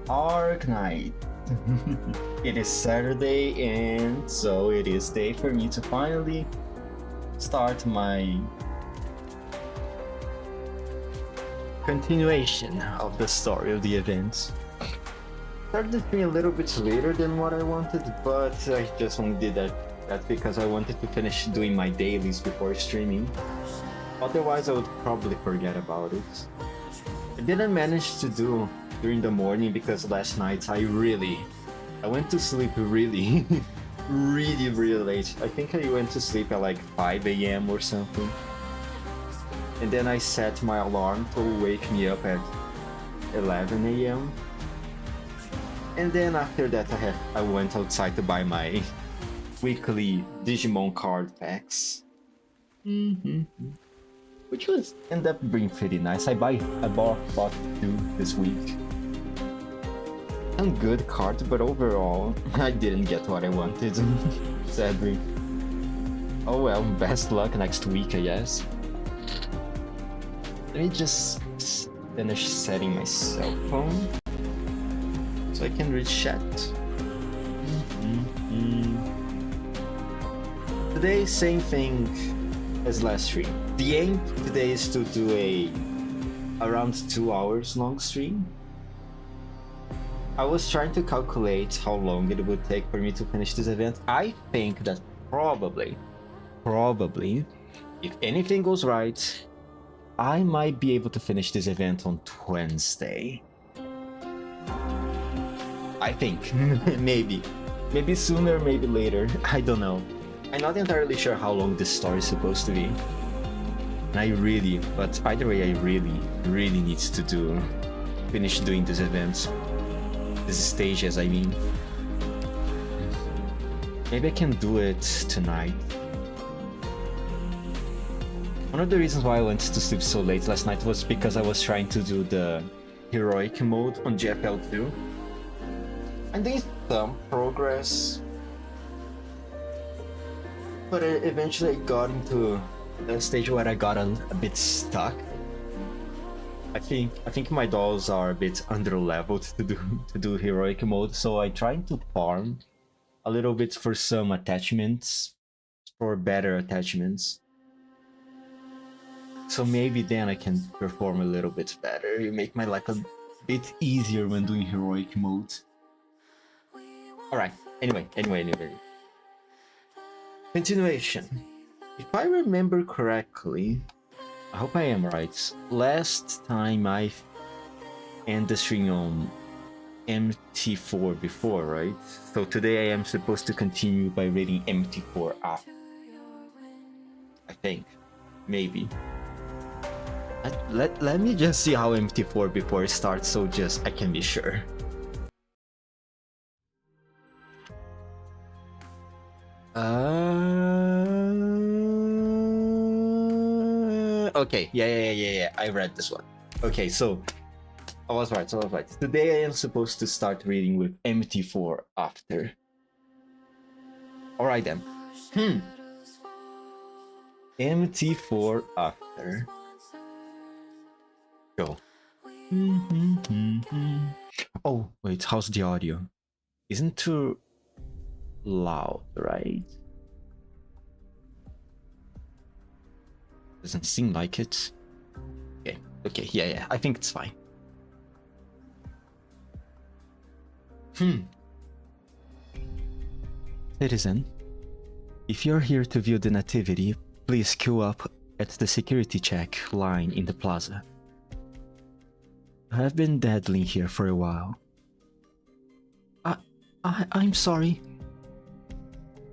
Arknights. It is Saturday, and so it is day for me to finally start my continuation of the story of the events. Started this being a little bit later than what I wanted, but I just only did that because I wanted to finish doing my dailies before streaming. Otherwise, I would probably forget about it. I didn't manage to do during the morning because last night I went to sleep really really late. I think I went to sleep at like 5 a.m. or something, and then I set my alarm to wake me up at 11 a.m. and then after that I went outside to buy my weekly Digimon card packs, which was ended up being pretty nice. I bought 2 this week. Some good cards, but overall I didn't get what I wanted, sadly. Oh well, best luck next week, I guess. Let me just finish setting my cell phone so I can read chat. Today, same thing as last stream. The aim today is to do a around 2 hours long stream. I was trying to calculate how long it would take for me to finish this event. I think that probably, if anything goes right, I might be able to finish this event on Wednesday. I think. Maybe sooner, maybe later. I don't know. I'm not entirely sure how long this story is supposed to be. And but either way, I really need to finish doing this event. These stages, I mean. Maybe I can do it tonight. One of the reasons why I went to sleep so late last night was because I was trying to do the heroic mode on GFL2. I'm doing some progress, but eventually I got into a stage where I got a bit stuck. I think my dolls are a bit under-leveled to do heroic mode, so I tried to farm a little bit for some attachments, for better attachments. So maybe then I can perform a little bit better. You make my life a bit easier when doing heroic mode. Alright, anyway. Continuation. If I remember correctly, I hope I am right. Last time I ended the stream on MT4 before, right? So today I am supposed to continue by reading MT4 after. I think. Maybe. Let me just see how MT4 before it starts so just I can be sure. Okay, yeah, I read this one. Okay, so I was right. Today I am supposed to start reading with MT4 after. Alright then. MT4 after. Go. Oh, wait, how's the audio? Isn't too loud, right? Doesn't seem like it. Okay, yeah, I think it's fine. Citizen, if you're here to view the nativity, please queue up at the security check line in the plaza. I have been daddling here for a while. I'm sorry.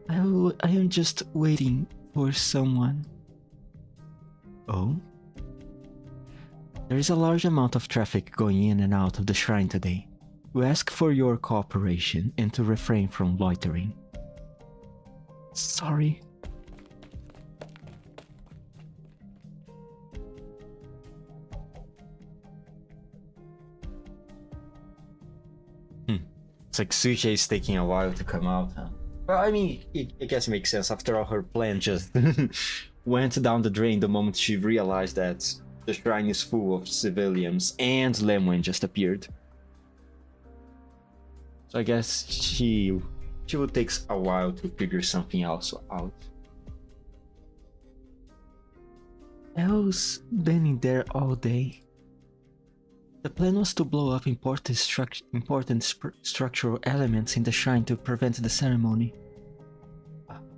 I am just waiting for someone. Oh? There is a large amount of traffic going in and out of the shrine today. We ask for your cooperation and to refrain from loitering. Sorry. It's like Suche is taking a while to come out, huh? Well, I mean, I guess it makes sense. After all, her plan just went down the drain the moment she realized that the shrine is full of civilians and Lemwen just appeared. So I guess she will take a while to figure something else out. Elle's been in there all day. The plan was to blow up important structural elements in the shrine to prevent the ceremony,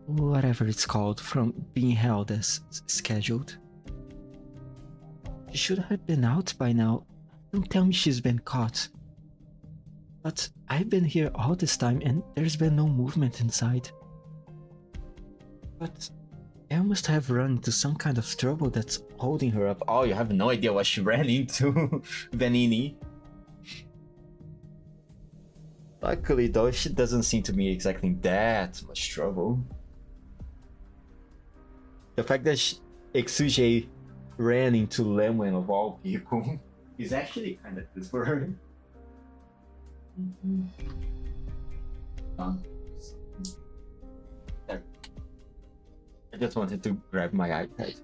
whatever it's called, from being held as scheduled. She should have been out by now. Don't tell me she's been caught. But I've been here all this time and there's been no movement inside. But Elle must have run into some kind of trouble that's holding her up. Oh, you have no idea what she ran into, Vanini. Luckily though, she doesn't seem to be exactly in that much trouble. The fact that Exuje ran into Lemwen of all people is actually kind of good for her. There. I just wanted to grab my iPad.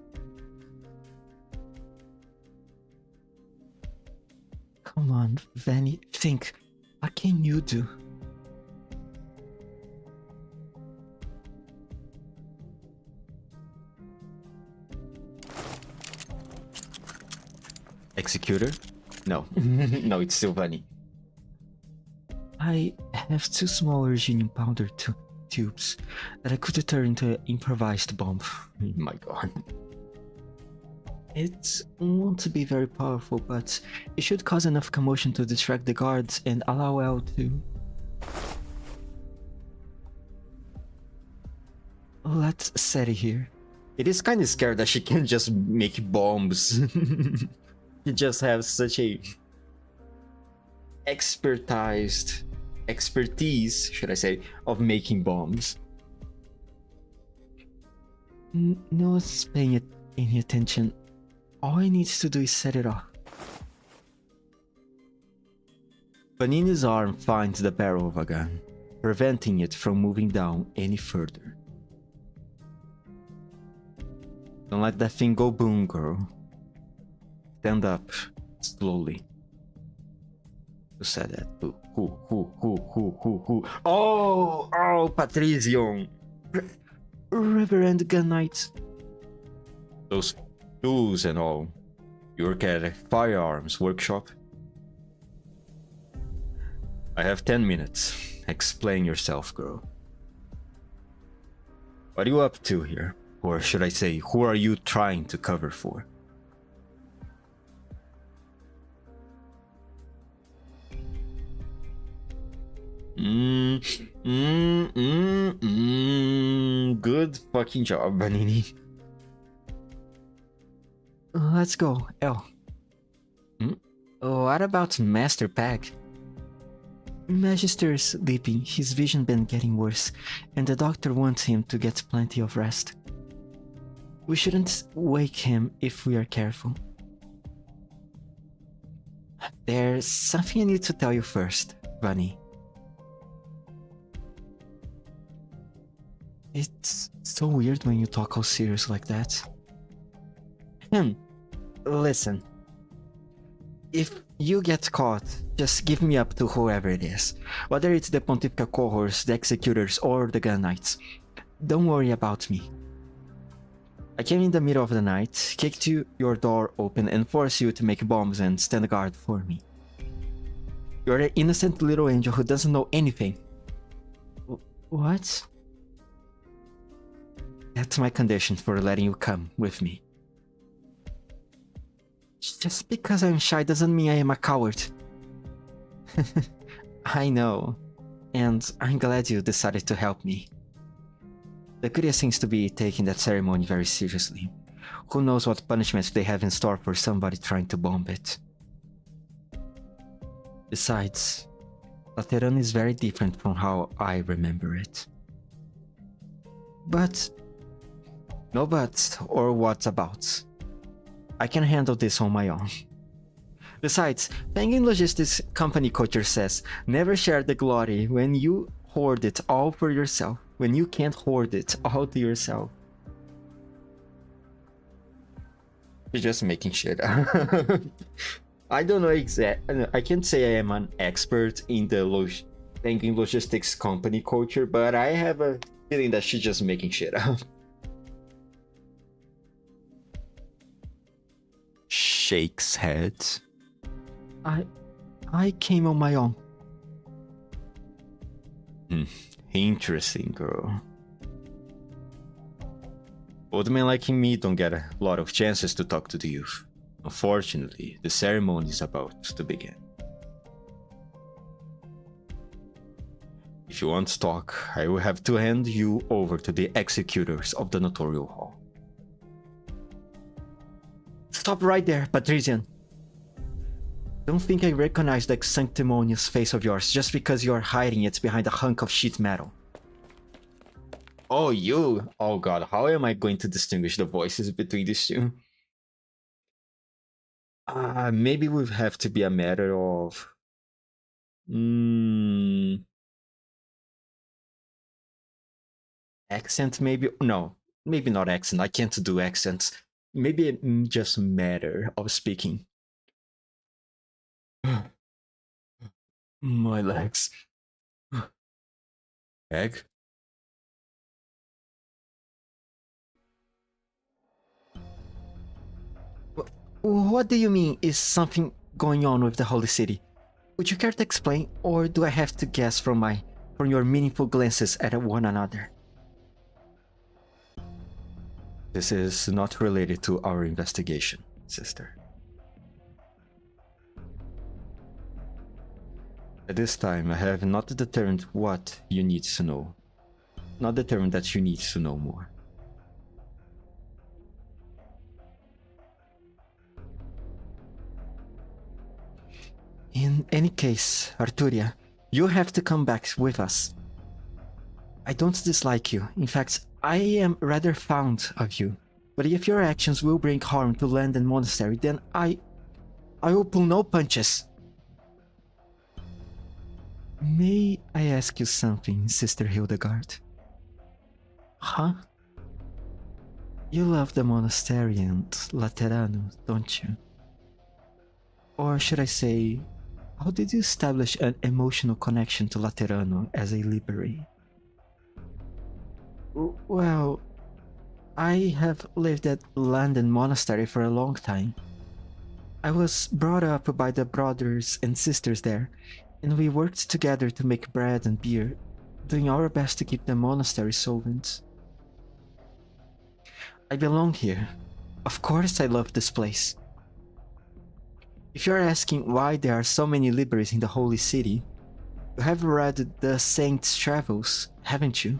Come on, Vanny, think. What can you do? Executor? No. No, it's still Vanny. I have 2 small Virginian powder tubes that I could turn into an improvised bomb. Oh my god. It won't be very powerful, but it should cause enough commotion to distract the guards and allow Elle to... Let's set it here. It is kind of scared that she can just make bombs. She just has such a expertise, should I say, of making bombs. No one's paying any attention. All I need to do is set it off. Vanini's arm finds the barrel of a gun, preventing it from moving down any further. Don't let that thing go boom, girl. Stand up, slowly. Who said that? Who? Oh, Patricion! Reverend Arknights. Those tools and all. You work at a firearms workshop? I have 10 minutes. Explain yourself, girl. What are you up to here? Or should I say, who are you trying to cover for? Good fucking job, Vanini. Let's go, Elle. What about Master Pack? Magister's sleeping, his vision been getting worse, and the doctor wants him to get plenty of rest. We shouldn't wake him if we are careful. There's something I need to tell you first, Vanny. It's so weird when you talk all serious like that. Listen. If you get caught, just give me up to whoever it is. Whether it's the Pontifical Cohorts, the Executors, or the Arknights. Don't worry about me. I came in the middle of the night, kicked your door open and forced you to make bombs and stand guard for me. You're an innocent little angel who doesn't know anything. What? That's my condition for letting you come with me. Just because I'm shy doesn't mean I am a coward. I know, and I'm glad you decided to help me. The Curia seems to be taking that ceremony very seriously. Who knows what punishments they have in store for somebody trying to bomb it. Besides, Lateran is very different from how I remember it. But... no buts or what's abouts. I can handle this on my own. Besides, Penguin Logistics company culture says, never share the glory when you hoard it all for yourself, when you can't hoard it all to yourself. She's just making shit. I don't know I can't say I am an expert in the banking logistics company culture, but I have a feeling that she's just making shit up. Shakes head. I came on my own. Interesting, girl. Old men like me don't get a lot of chances to talk to the youth. Unfortunately, the ceremony is about to begin. If you want to talk, I will have to hand you over to the executors of the Notarial Hall. Stop right there, Patrician. Don't think I recognize that sanctimonious face of yours just because you're hiding it behind a hunk of sheet metal. Oh, you? Oh god, how am I going to distinguish the voices between these two? Maybe it would have to be a matter of... accent, maybe? No, maybe not accent. I can't do accents. Maybe it just matter of speaking. My legs. Egg? What do you mean, is something going on with the Holy City? Would you care to explain, or do I have to guess from your meaningful glances at one another? This is not related to our investigation, sister. At this time, I have not determined what you need to know. Not determined that you need to know more. In any case, Arturia, you have to come back with us. I don't dislike you. In fact, I am rather fond of you. But if your actions will bring harm to land and monastery, then I will pull no punches. May I ask you something, Sister Hildegard? Huh? You love the monastery and Laterano, don't you? Or should I say, how did you establish an emotional connection to Laterano as a liberi? Well, I have lived at London Monastery for a long time. I was brought up by the brothers and sisters there, and we worked together to make bread and beer, doing our best to keep the monastery solvent. I belong here. Of course I love this place. If you're asking why there are so many liberis in the Holy City, you have read the Saint's Travels, haven't you?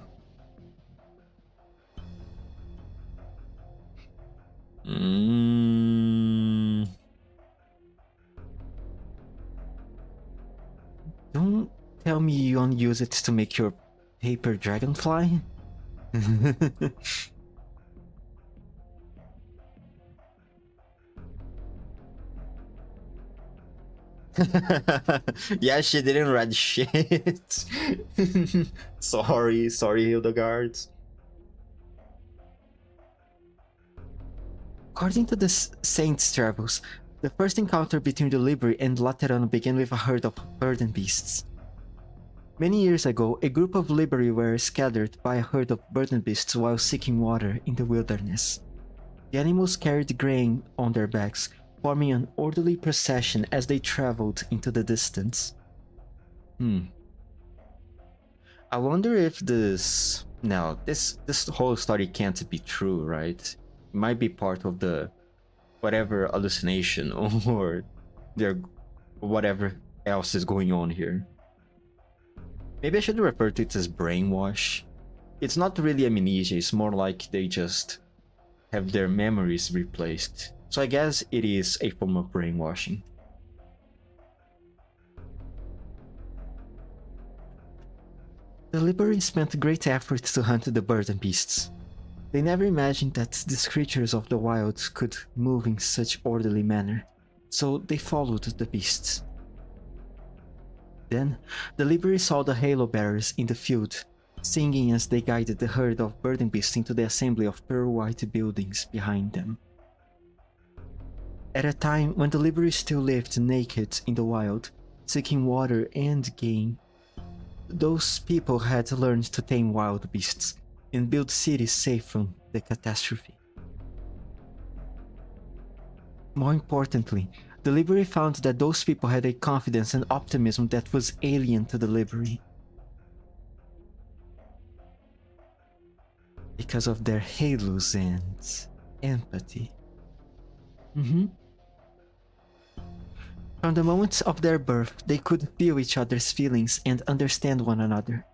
Don't tell me you don't use it to make your paper dragonfly? Yeah, she didn't read shit. Sorry, Hildegard. According to the Saint's Travels, the first encounter between the Liberi and Laterano began with a herd of burden beasts. Many years ago, a group of Liberi were scattered by a herd of burden beasts while seeking water in the wilderness. The animals carried grain on their backs, forming an orderly procession as they traveled into the distance. I wonder if this... No, this whole story can't be true, right? It might be part of the whatever hallucination or whatever else is going on here. Maybe I should refer to it as brainwash. It's not really amnesia, it's more like they just have their memories replaced. So I guess it is a form of brainwashing. The Liberi spent great effort to hunt the burden beasts. They never imagined that these creatures of the wild could move in such orderly manner, so they followed the beasts. Then, the Liberi saw the halo bearers in the field, singing as they guided the herd of burden beasts into the assembly of pearl-white buildings behind them. At a time when the Liberi still lived naked in the wild, seeking water and game, those people had learned to tame wild beasts and build cities safe from the catastrophe. More importantly, the Liberi found that those people had a confidence and optimism that was alien to the Liberi. Because of their halos and empathy. From the moment of their birth, they could feel each other's feelings and understand one another.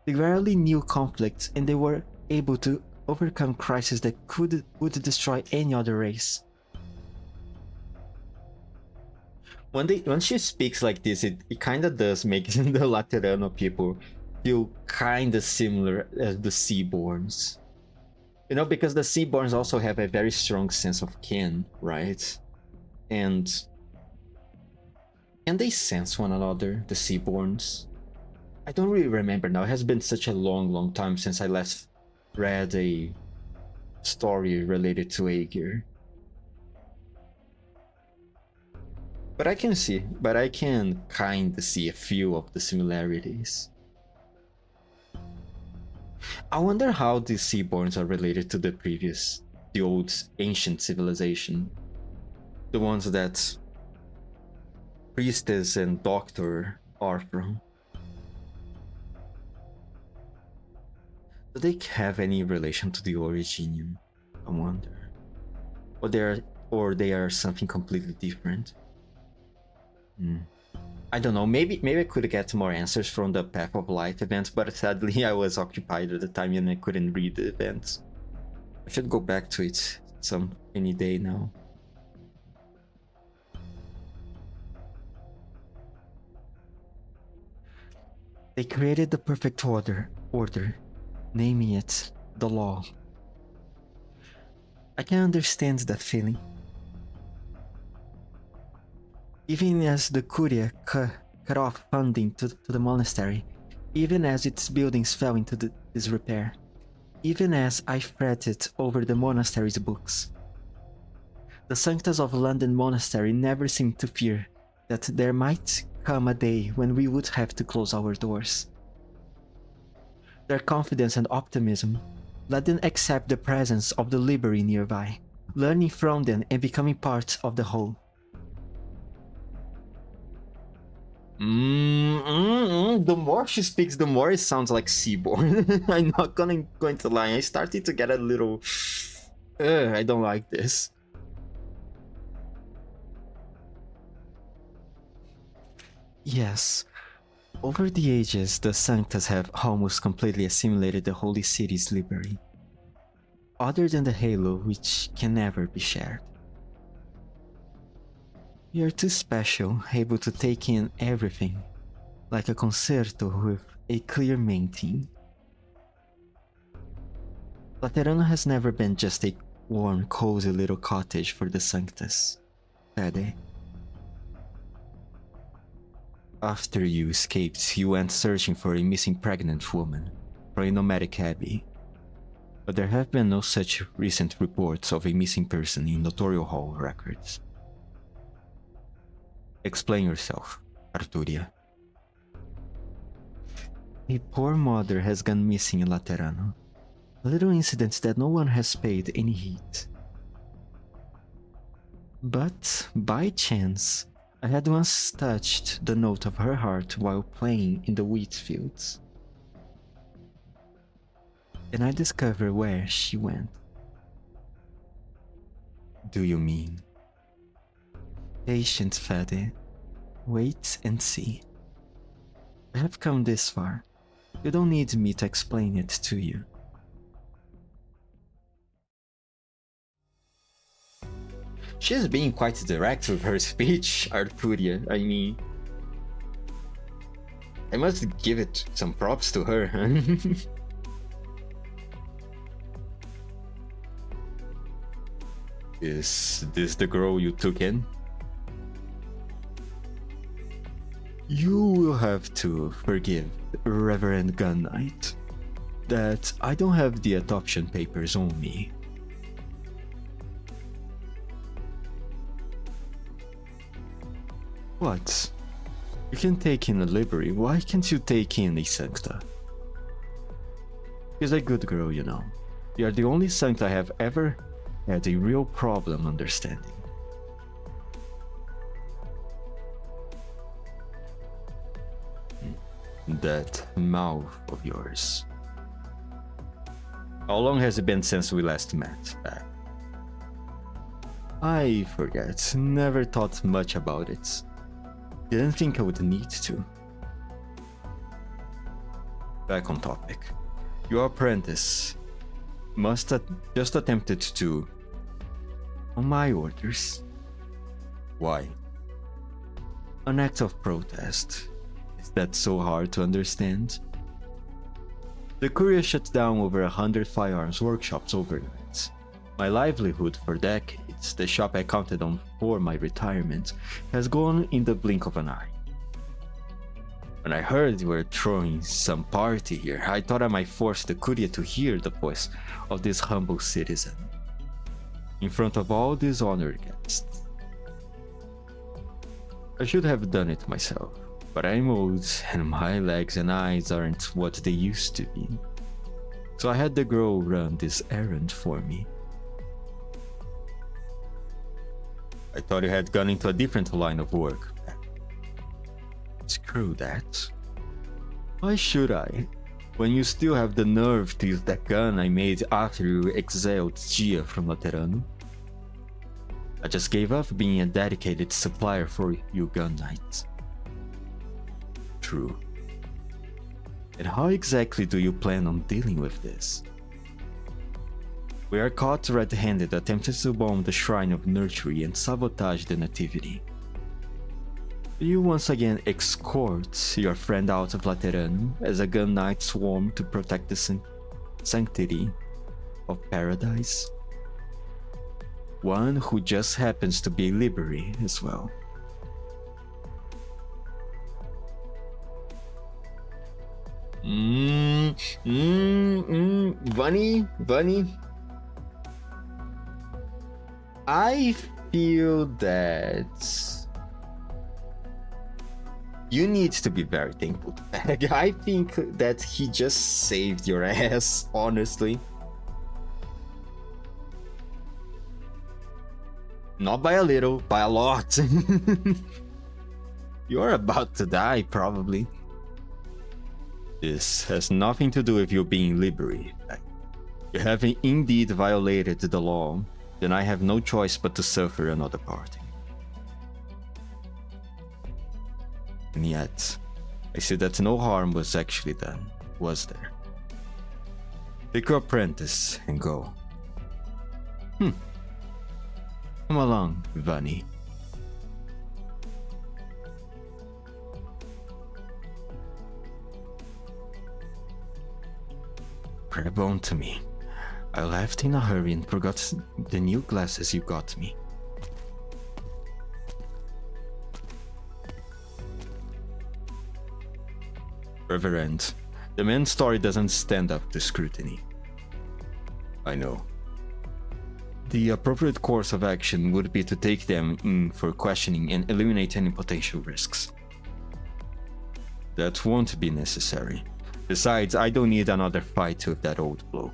They rarely knew conflict, and they were able to overcome crises that would destroy any other race. When she speaks like this, it kinda does make the Laterano people feel kinda similar as the Seaborns. You know, because the Seaborns also have a very strong sense of kin, right? And can they sense one another, the Seaborns? I don't really remember now. It has been such a long time since I last read a story related to Aegir. But I can kinda see a few of the similarities. I wonder how the Seaborns are related to the old ancient civilization. The ones that Priestess and Doctor are from. Do they have any relation to the Originium? I wonder. Or they are something completely different. I don't know, maybe I could get more answers from the Path of Light event, but sadly I was occupied at the time and I couldn't read the events. I should go back to it any day now. They created the perfect order, naming it the law. I can understand that feeling. Even as the Curia cut off funding to the monastery, even as its buildings fell into disrepair, even as I fretted over the monastery's books. The Sanctas of London Monastery never seemed to fear that there might come a day when we would have to close our doors. Their confidence and optimism let them accept the presence of the Liberi nearby, learning from them and becoming part of the whole. The more she speaks, the more it sounds like Seaborn. I'm not going to lie, I started to get a little... I don't like this. Yes, over the ages, the Sanctas have almost completely assimilated the Holy City's Liberi. Other than the halo, which can never be shared. We are too special, able to take in everything, like a concerto with a clear main theme. Laterano has never been just a warm, cozy little cottage for the Sanctas, Fede. After you escaped, you went searching for a missing pregnant woman for a nomadic abbey. But there have been no such recent reports of a missing person in Notarial Hall records. Explain yourself, Arturia. A poor mother has gone missing in Laterano. A little incident that no one has paid any heed. But, by chance, I had once touched the note of her heart while playing in the wheat fields. And I discovered where she went. Do you mean? Patient, Fede. Wait and see. I have come this far. You don't need me to explain it to you. She's being quite direct with her speech, Arturia. I mean... I must give it some props to her, huh? Is this the girl you took in? You will have to forgive Reverend Arknight that I don't have the adoption papers on me. What? You can take in a library, why can't you take in a sancta? She's a good girl, you know. You are the only sancta I have ever had a real problem understanding. That mouth of yours. How long has it been since we last met? I forget. Never thought much about it. Didn't think I would need to. Back on topic. Your apprentice must have just attempted to... on my orders. Why? An act of protest. Is that so hard to understand? The courier shut down over 100 firearms workshops overnight. My livelihood for decades, the shop I counted on for my retirement, has gone in the blink of an eye. When I heard you were throwing some party here, I thought I might force the courier to hear the voice of this humble citizen. In front of all these honored guests. I should have done it myself, but I'm old and my legs and eyes aren't what they used to be. So I had the girl run this errand for me. I thought you had gone into a different line of work. Screw that. Why should I? When you still have the nerve to use that gun I made after you exiled Gia from Laterano? I just gave up being a dedicated supplier for you gun knights. True. And how exactly do you plan on dealing with this? We are caught red-handed attempting to bomb the Shrine of Nurtury and sabotage the Nativity. You once again escort your friend out of Laterano as a gun knight swarm to protect the sanctity of paradise. One who just happens to be a library as well. Bunny. I feel that you need to be very thankful to Peg. I think that he just saved your ass, honestly. Not by a little, by a lot. You're about to die, probably. This has nothing to do with you being library. You have indeed violated the law, then I have no choice but to suffer another party. And yet, I see that no harm was actually done, was there? Take your apprentice and go. Come along, Vani. Grab on to me. I left in a hurry and forgot the new glasses you got me. Reverend, the man's story doesn't stand up to scrutiny. I know. The appropriate course of action would be to take them in for questioning and eliminate any potential risks. That won't be necessary. Besides, I don't need another fight with that old bloke.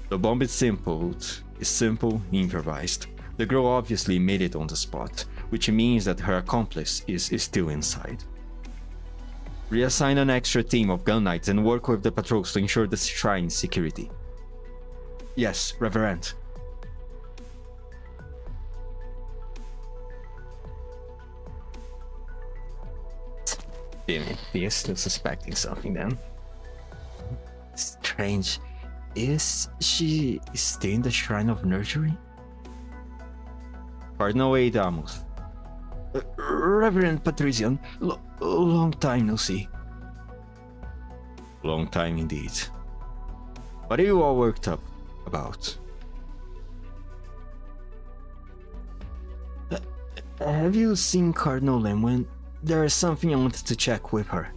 The bomb is simple, improvised. The girl obviously made it on the spot, which means that her accomplice is still inside. Reassign an extra team of gun knights and work with the patrols to ensure the shrine's security. Yes, Reverend. Damn it, he is still suspecting something then. Strange. Is she still in the Shrine of Nurtury? Cardinal Adamus. Reverend Patrician, long time no see. Long time indeed. What are you all worked up about? Have you seen Cardinal Lemwin? There is something I wanted to check with her.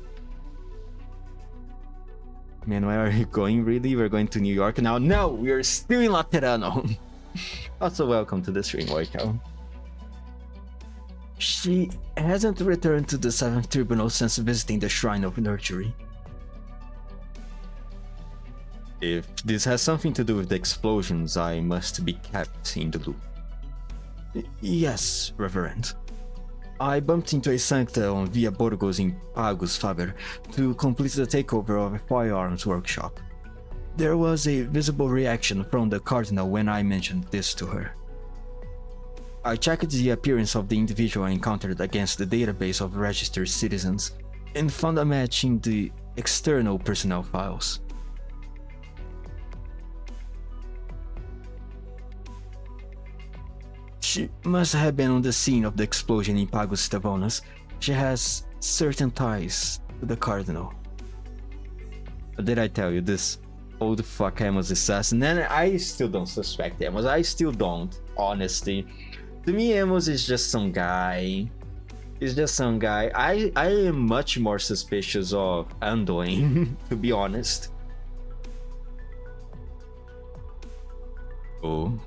Man, where are you going really? We're going to New York now? No, we are still in Laterano. Also welcome to the stream, Oiko. She hasn't returned to the 7th Tribunal since visiting the Shrine of Nurturing. If this has something to do with the explosions, I must be kept in the loop. Yes, Reverend. I bumped into a Sancta on Via Burgos in Pagus Faber to complete the takeover of a firearms workshop. There was a visible reaction from the Cardinal when I mentioned this to her. I checked the appearance of the individual I encountered against the database of registered citizens and found a match in the external personnel files. She must have been on the scene of the explosion in Pagus Stavonas. She has certain ties to the Cardinal. Did I tell you this old fuck Amos assassin? And I still don't suspect Amos. I still don't, honestly. To me, Amos is just some guy. He's just some guy. I am much more suspicious of Anduin, to be honest. Oh.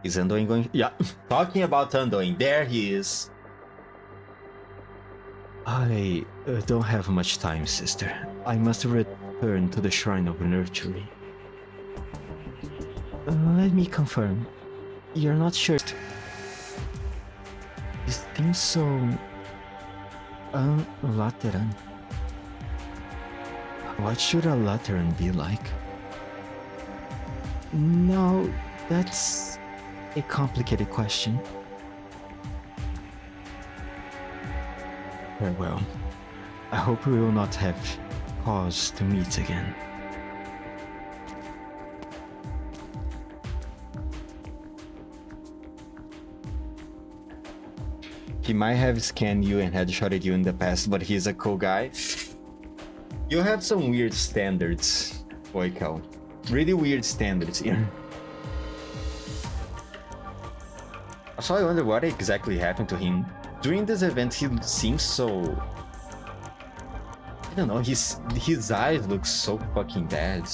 Is Anduin going? Yeah, talking about Anduin, there he is. I don't have much time, sister. I must return to the Shrine of Nurturing. Let me confirm. You're not sure. This seems so... Lateran. What should a Lateran be like? No, that's a complicated question. Farewell. I hope we will not have cause to meet again. He might have scanned you and headshotted you in the past, but he's a cool guy. You have some weird standards, Oiko. Really weird standards here. Also, I wonder what exactly happened to him. During this event, he seems so... I don't know, his eyes look so fucking bad.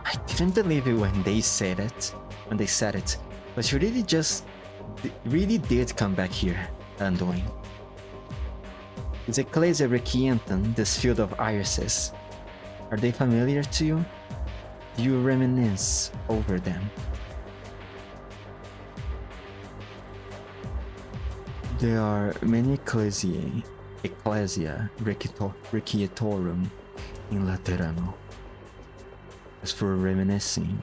I didn't believe it when they said it. But you really did come back here, Anduin. Is Ecclesia Requientem this field of irises? Are they familiar to you? Do you reminisce over them? There are many Ecclesia Requietorum in Laterano. As for reminiscing,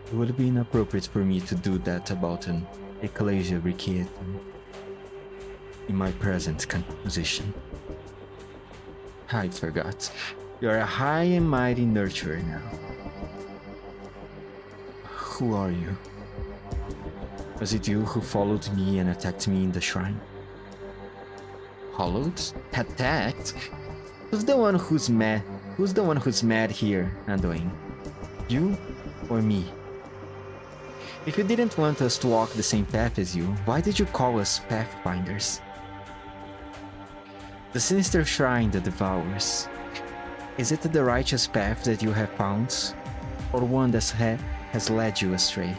it would be inappropriate for me to do that about an Ecclesia Requietum in my present position. I forgot. You're a high and mighty nurturer now. Who are you? Was it you who followed me and attacked me in the shrine? Followed? Attacked? Who's the one who's mad? Who's the one who's mad here, Anduin? You or me? If you didn't want us to walk the same path as you, why did you call us pathfinders? The sinister shrine that devours. Is it the righteous path that you have found, or one that has led you astray?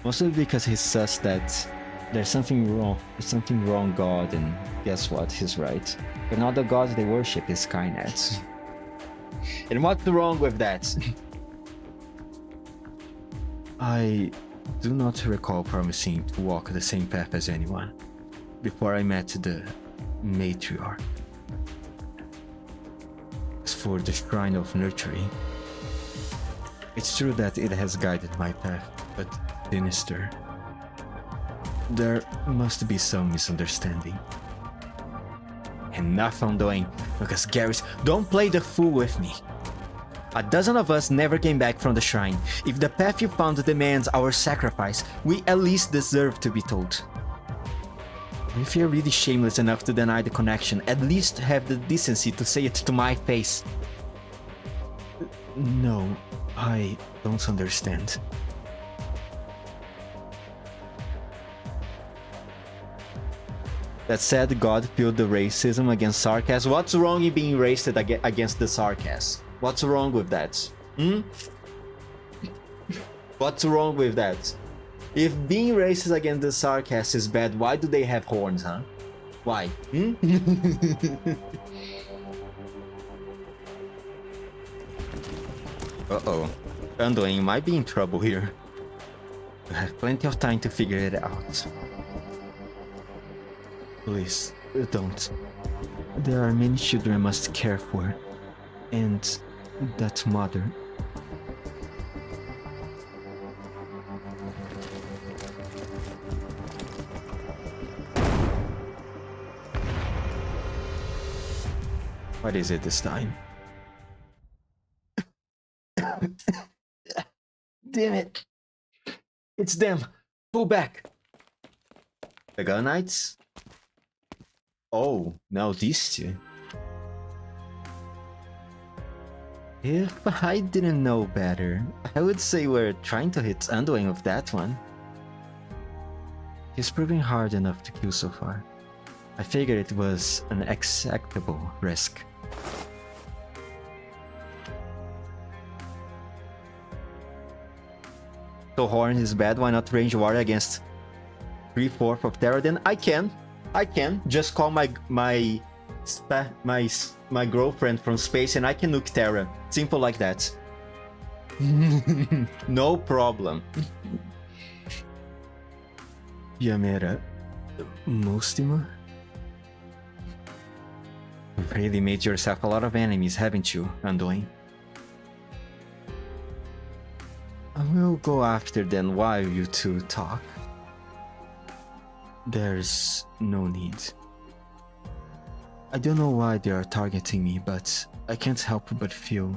Mostly because he says that there's something wrong, God, and guess what? He's right. But not the god they worship is Skynet. And what's wrong with that? I do not recall promising to walk the same path as anyone before I met the matriarch. As for the Shrine of Nurturing, it's true that it has guided my path, but sinister. There must be some misunderstanding. Enough I'm doing, because Garrus, don't play the fool with me. A dozen of us never came back from the shrine. If the path you found demands our sacrifice, we at least deserve to be told. If you're really shameless enough to deny the connection, at least have the decency to say it to my face. No, I don't understand. That said, God fueled the racism against sarcasm. What's wrong in being racist against the sarcasm? What's wrong with that? What's wrong with that? If being racist against the sarcasm is bad, why do they have horns, huh? Why? Uh-oh. Anduin might be in trouble here. You have plenty of time to figure it out. Please, don't. There are many children I must care for. And that mother. What is it this time? Damn it! It's them! Pull back! The Arknights? Oh, now these two. If I didn't know better, I would say we're trying to hit Anduin with that one. He's proving hard enough to kill so far. I figured it was an acceptable risk. So Horn is bad, why not range war against 3/4 of Terra? Then I can just call my girlfriend from space and I can nuke Terra. Simple like that. No problem. Yamera, Mostima? You've really made yourself a lot of enemies, haven't you, Anduin? I will go after them while you two talk. There's no need. I don't know why they are targeting me, but I can't help but feel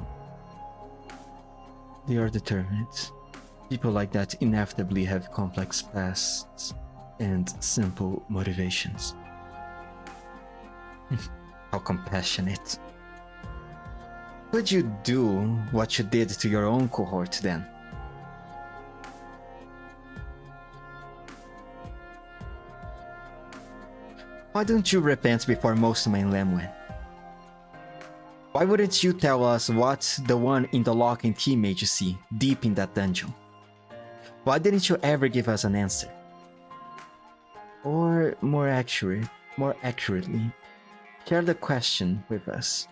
they are determined. People like that inevitably have complex pasts and simple motivations. How compassionate. Could you do what you did to your own cohort then? Why don't you repent before Mostima and Lemwen? Why wouldn't you tell us what the one in the lock and key made you see deep in that dungeon? Why didn't you ever give us an answer? Or more accurately, share the question with us.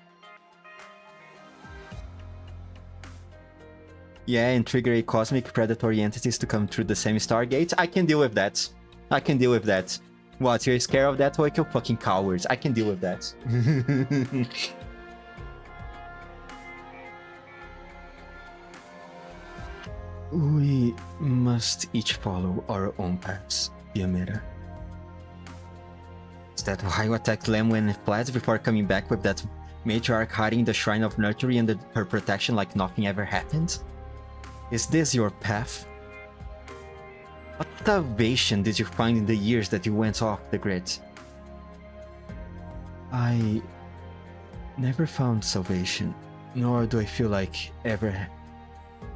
Yeah, and trigger a cosmic predatory entities to come through the same Stargate? I can deal with that. I can deal with that. What, you're scared of that? Like, you fucking cowards. I can deal with that. We must each follow our own paths, Yamera. Is that why you attacked Lemwen and fled before coming back with that matriarch hiding in the Shrine of Nurturing under her protection like nothing ever happened? Is this your path? What salvation did you find in the years that you went off the grid? I never found salvation, nor do I feel like ever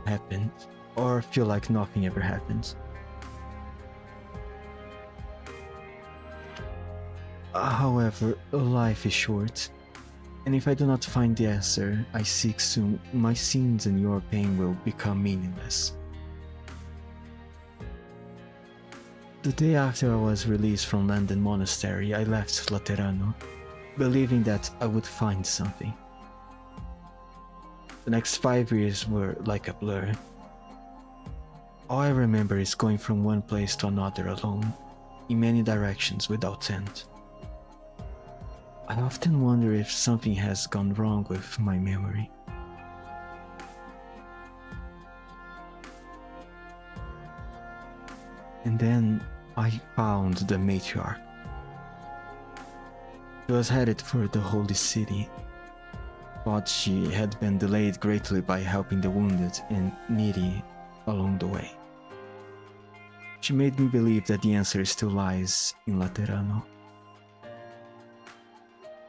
happened, or feel like nothing ever happened. However, life is short, and if I do not find the answer I seek soon, my sins and your pain will become meaningless. The day after I was released from London Monastery, I left Laterano, believing that I would find something. The next 5 years were like a blur. All I remember is going from one place to another alone, in many directions without end. I often wonder if something has gone wrong with my memory. And then I found the matriarch. She was headed for the holy city. Thought she had been delayed greatly by helping the wounded and needy along the way. She made me believe that the answer still lies in Laterano.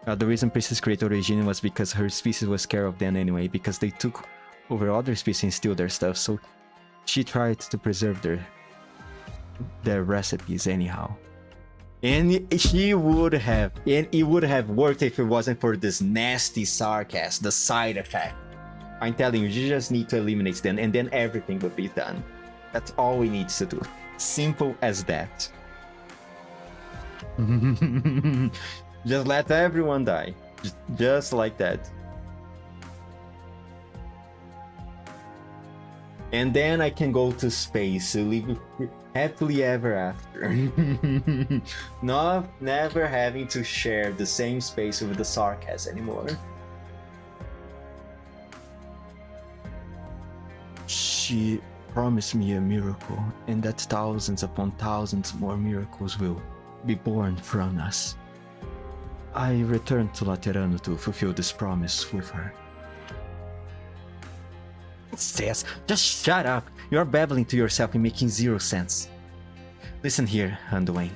The reason Princess created Origine was because her species was scared of them anyway, because they took over other species and steal their stuff, so she tried to preserve their recipes anyhow. And it would have worked if it wasn't for this nasty sarcasm, the side effect. I'm telling you just need to eliminate them, and then everything would be done. That's all we need to do. Simple as that. Just let everyone die. Just like that. And then I can go to space to live happily ever after. Never having to share the same space with the sarcasm anymore. She promised me a miracle, and that thousands upon thousands more miracles will be born from us. I returned to Laterano to fulfill this promise with her. Sis, just shut up! You're babbling to yourself and making zero sense. Listen here, Anduin.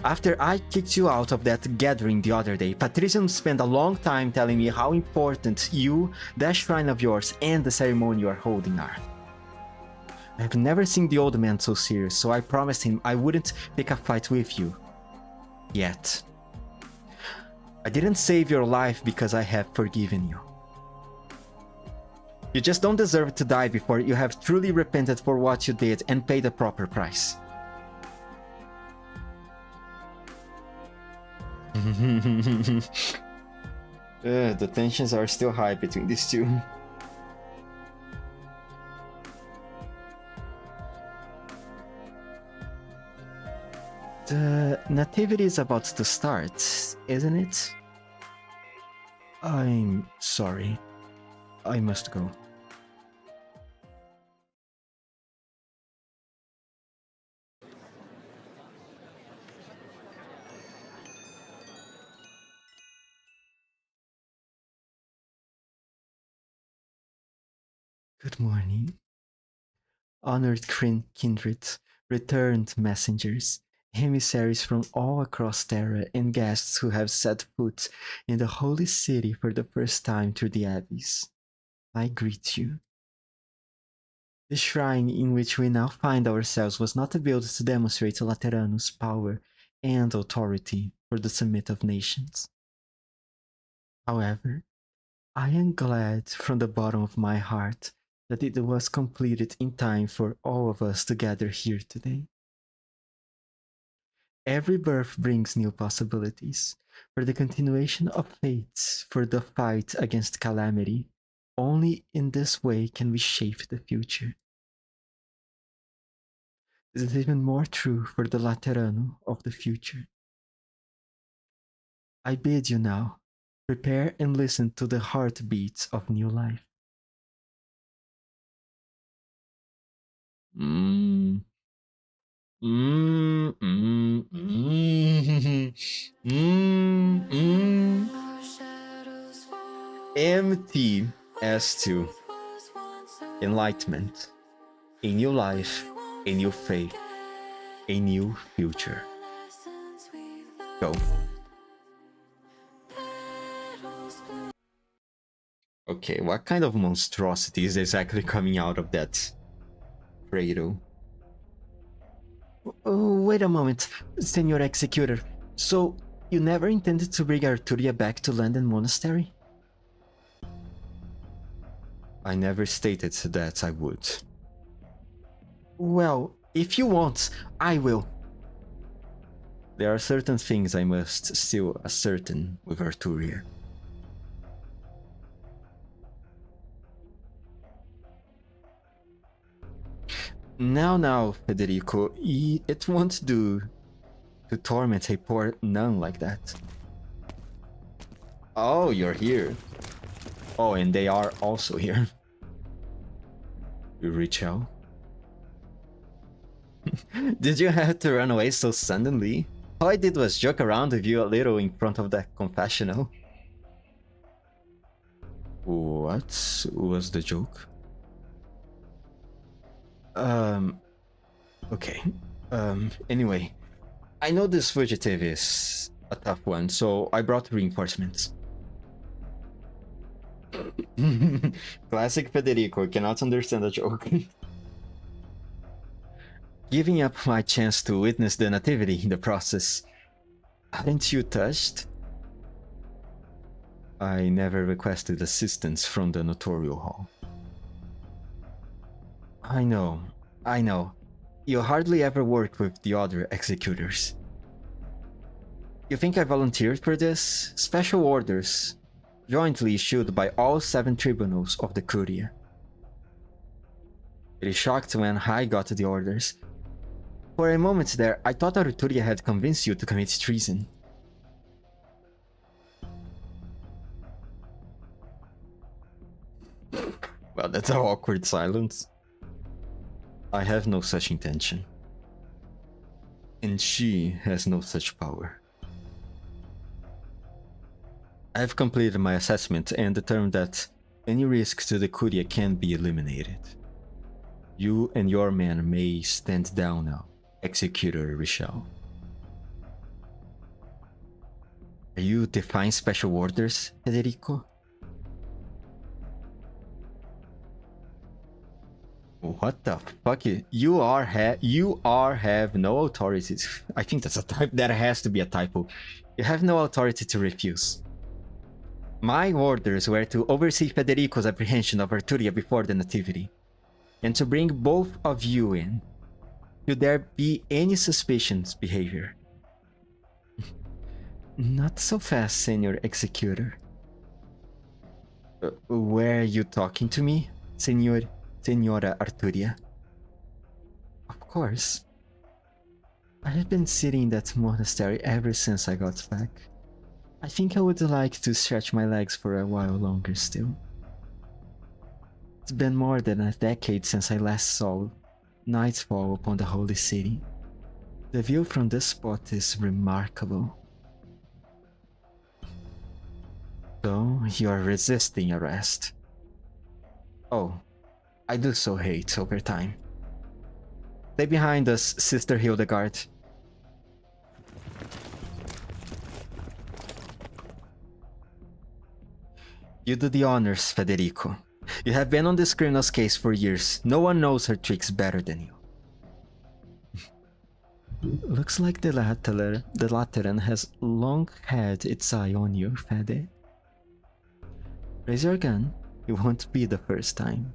After I kicked you out of that gathering the other day, Patrician spent a long time telling me how important you, that shrine of yours, and the ceremony you are holding are. I have never seen the old man so serious, so I promised him I wouldn't pick a fight with you. Yet. I didn't save your life because I have forgiven you. You just don't deserve to die before you have truly repented for what you did and paid the proper price. The tensions are still high between these two. The nativity is about to start, isn't it? I'm sorry. I must go. Good morning. Honored kindred, returned messengers, emissaries from all across Terra, and guests who have set foot in the holy city for the first time through the abbeys. I greet you. The shrine in which we now find ourselves was not built to demonstrate Laterano's power and authority for the summit of nations. However, I am glad from the bottom of my heart that it was completed in time for all of us to gather here today. Every birth brings new possibilities for the continuation of fates, for the fight against calamity. Only in this way can we shape the future. This is even more true for the Laterano of the future. I bid you now, prepare and listen to the heartbeats of new life. MTS2. Enlightenment. A new life, a new faith, a new future. Go. Okay, what kind of monstrosity is exactly coming out of that cradle? Oh, wait a moment, Senor Executor. So, you never intended to bring Arturia back to London Monastery? I never stated that I would. Well, if you want, I will. There are certain things I must still ascertain with Arturia. Now, Federico, it won't do to torment a poor nun like that. Oh, you're here. Oh, and they are also here. You reach out. Did you have to run away so suddenly? All I did was joke around with you a little in front of that confessional. What was the joke? Okay. Anyway, I know this fugitive is a tough one, so I brought reinforcements. Classic Federico, cannot understand a joke. Giving up my chance to witness the nativity in the process. Aren't you touched? I never requested assistance from the Notorial Hall. I know. You hardly ever work with the other executors. You think I volunteered for this? Special orders, jointly issued by all 7 tribunals of the Curia. Pretty shocked when I got the orders. For a moment there, I thought Arturia had convinced you to commit treason. Well, that's an awkward silence. I have no such intention. And she has no such power. I have completed my assessment and determined that any risk to the Curia can be eliminated. You and your men may stand down now, Executor Richel. Are you defying special orders, Federico? What the fuck? You have no authority. I think that's a type. That has to be a typo. You have no authority to refuse. My orders were to oversee Federico's apprehension of Arturia before the nativity, and to bring both of you in. Should there be any suspicious behavior? Not so fast, Senor Executor. Were you talking to me, Senora Arturia? Of course. I have been sitting in that monastery ever since I got back. I think I would like to stretch my legs for a while longer still. It's been more than a decade since I last saw nightfall upon the holy city. The view from this spot is remarkable. So, you are resisting arrest. Oh, I do so hate overtime. Stay behind us, Sister Hildegard. You do the honors, Federico. You have been on this criminal's case for years. No one knows her tricks better than you. Looks like the Lateran has long had its eye on you, Fede. Raise your gun. It won't be the first time.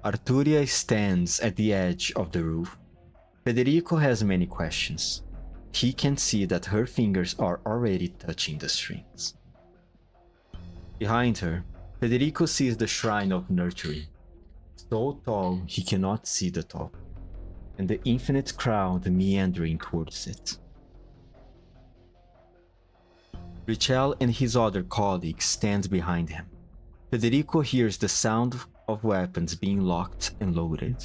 Arturia stands at the edge of the roof. Federico has many questions. He can see that her fingers are already touching the strings. Behind her, Federico sees the Shrine of Nurturing, so tall he cannot see the top, and the infinite crowd meandering towards it. Richel and his other colleagues stand behind him. Federico hears the sound of weapons being locked and loaded.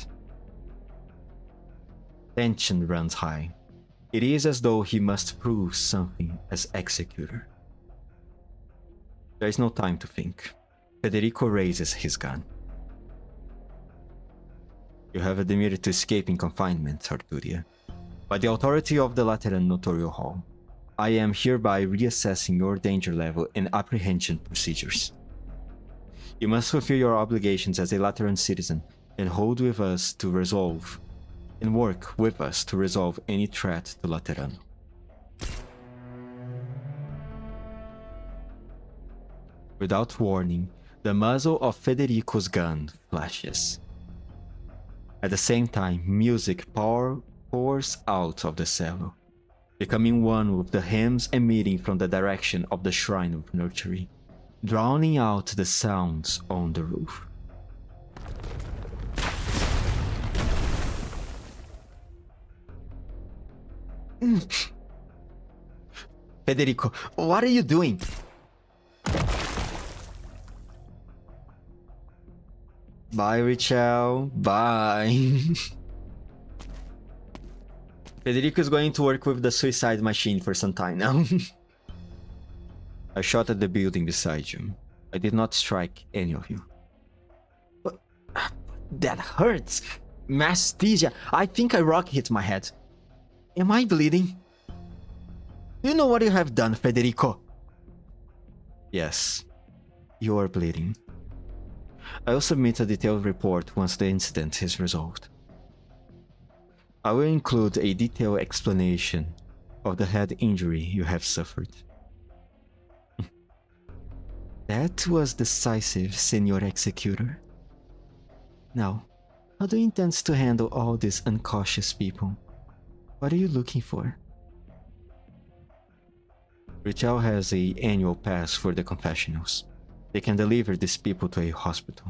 Tension runs high. It is as though he must prove something as executor. There is no time to think. Federico raises his gun. You have admitted to escaping confinement, Arturia. By the authority of the Lateran Notorial Hall, I am hereby reassessing your danger level and apprehension procedures. You must fulfill your obligations as a Lateran citizen and hold with us to resolve and work with us to resolve any threat to Lateran. Without warning, the muzzle of Federico's gun flashes. At the same time, music pours out of the cello, becoming one with the hymns emitting from the direction of the Shrine of Nurturing, drowning out the sounds on the roof. Federico, what are you doing? Bye, Richel. Bye. Federico is going to work with the suicide machine for some time now. I shot at the building beside you. I did not strike any of you. But that hurts. Masthesia. I think a rock hit my head. Am I bleeding? You know what you have done, Federico? Yes, you are bleeding. I will submit a detailed report once the incident is resolved. I will include a detailed explanation of the head injury you have suffered. That was decisive, Senor Executor. Now, how do you intend to handle all these uncautious people? What are you looking for? Richel has an annual pass for the confessionals. They can deliver these people to a hospital.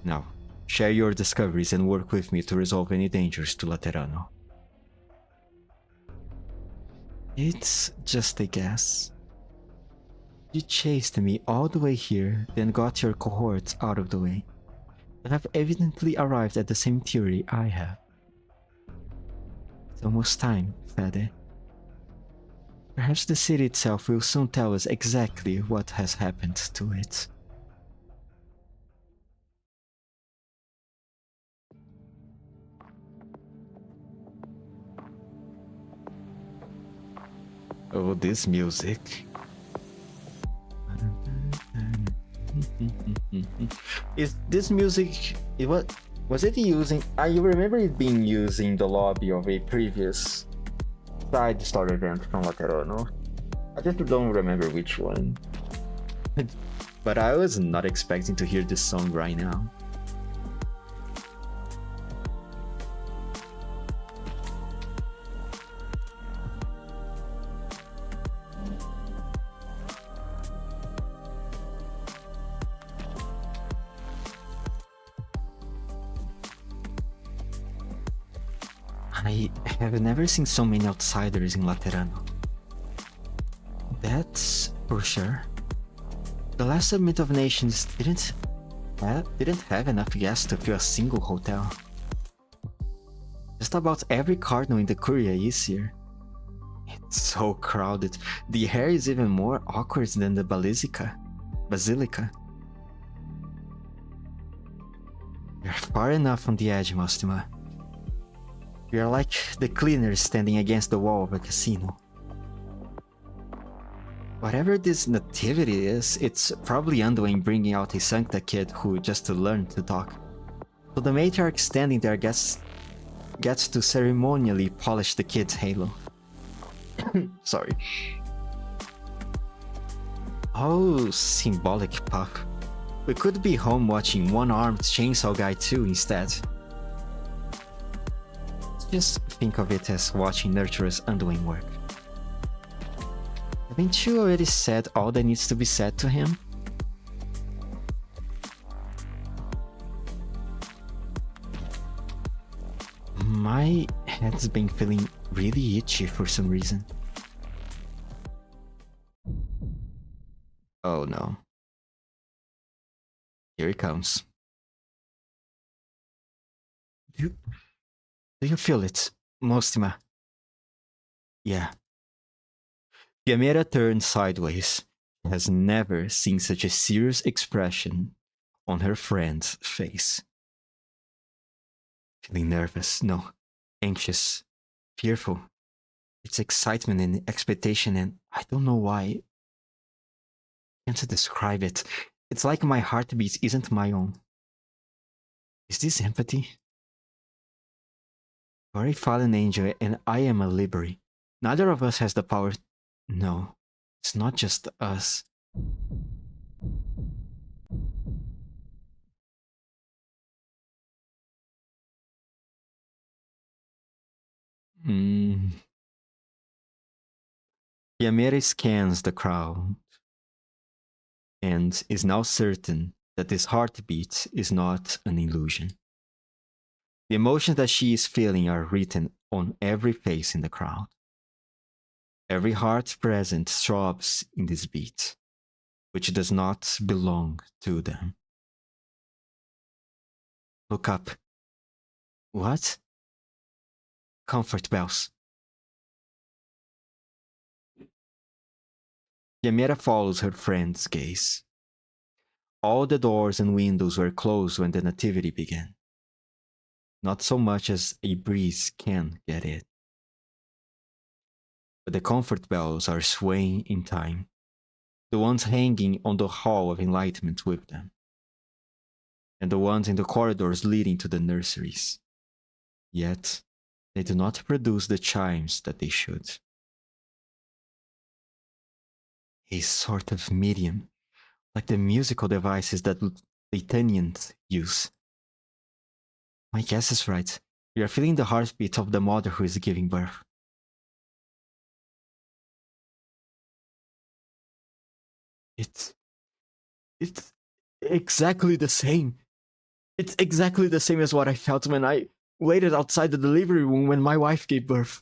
Now, share your discoveries and work with me to resolve any dangers to Laterano. It's just a guess. You chased me all the way here, then got your cohorts out of the way. You have evidently arrived at the same theory I have. It's almost time, Fede. Perhaps the city itself will soon tell us exactly what has happened to it. Oh, this music. Is this music... Was it using... I remember it being used in the lobby of a previous side story event from Laterano. I just don't remember which one. But I was not expecting to hear this song right now. I have never seen so many outsiders in Laterano. That's for sure. The last summit of nations didn't have enough guests to fill a single hotel. Just about every cardinal in the Curia is here. It's so crowded. The air is even more awkward than the Basilica. You're far enough from the edge, Mostima. We are like the cleaners standing against the wall of a casino. Whatever this nativity is, it's probably Anduin bringing out a Sancta kid who just to learn to talk. So the matriarch standing there gets to ceremonially polish the kid's halo. Sorry. Oh, symbolic pup. We could be home watching One-Armed Chainsaw Guy 2 instead. Just think of it as watching Nurturer's Anduin work. Haven't you already said all that needs to be said to him? My head's been feeling really itchy for some reason. Oh no. Here it comes. Do you feel it, Mostima? Yeah. Gamera turned sideways. She has never seen such a serious expression on her friend's face. Feeling nervous, no, anxious, fearful. It's excitement and expectation, and I don't know why. I can't describe it. It's like my heartbeat isn't my own. Is this empathy? You're a fallen angel and I am a Liberi. Neither of us has the power. No, it's not just us. Yamere scans the crowd and is now certain that this heartbeat is not an illusion. The emotions that she is feeling are written on every face in the crowd. Every heart present throbs in this beat, which does not belong to them. Look up. What? Comfort bells. Yamera follows her friend's gaze. All the doors and windows were closed when the nativity began. Not so much as a breeze can get in. but the comfort bells are swaying in time, the ones hanging on the hall of enlightenment with them, and the ones in the corridors leading to the nurseries. Yet, they do not produce the chimes that they should. A sort of medium, like the musical devices that Latanians use. My guess is right. We are feeling the heartbeat of the mother who is giving birth. It's exactly the same. It's exactly the same as what I felt when I waited outside the delivery room when my wife gave birth.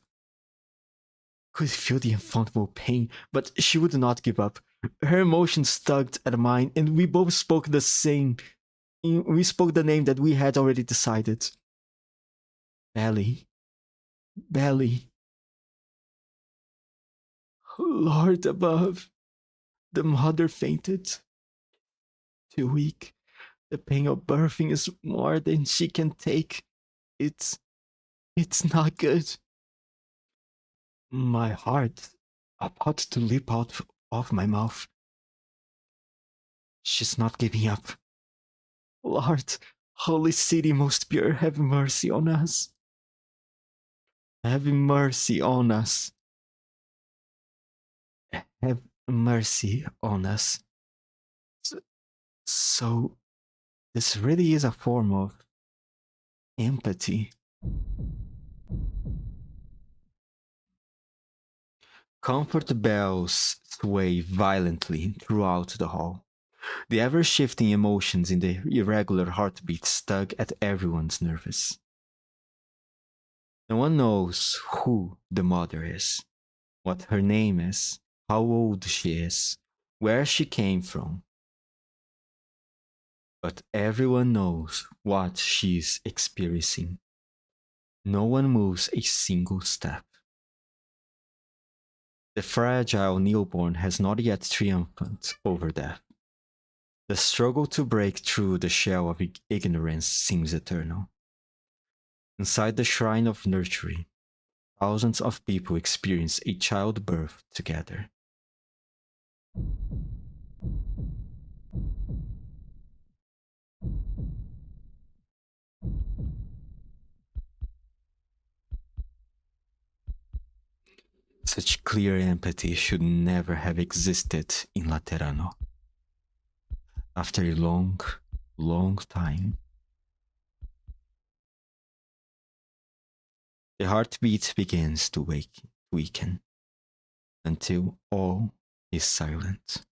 I could feel the unfathomable pain, but she would not give up. Her emotions tugged at mine, and we both spoke the same. We spoke the name that we had already decided. Belly. Belly. Lord above. The mother fainted. Too weak. The pain of birthing is more than she can take. It's not good. My heart about to leap out of my mouth. She's not giving up. Lord, Holy City most pure, have mercy on us. Have mercy on us. Have mercy on us. So this really is a form of empathy. Comfort bells sway violently throughout the hall. The ever-shifting emotions in the irregular heartbeats tug at everyone's nerves. No one knows who the mother is, what her name is, how old she is, where she came from. But everyone knows what she's experiencing. No one moves a single step. The fragile newborn has not yet triumphed over death. The struggle to break through the shell of ignorance seems eternal. Inside the shrine of nurturing, thousands of people experience a childbirth together. Such clear empathy should never have existed in Laterano. After a long, long time, the heartbeat begins to weaken until all is silent.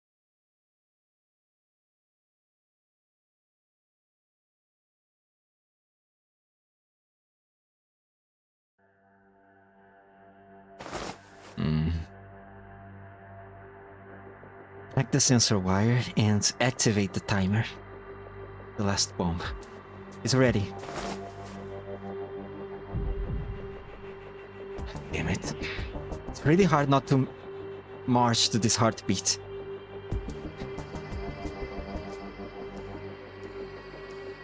Connect the sensor wire and activate the timer. The last bomb is ready. Damn it. It's really hard not to march to this heartbeat.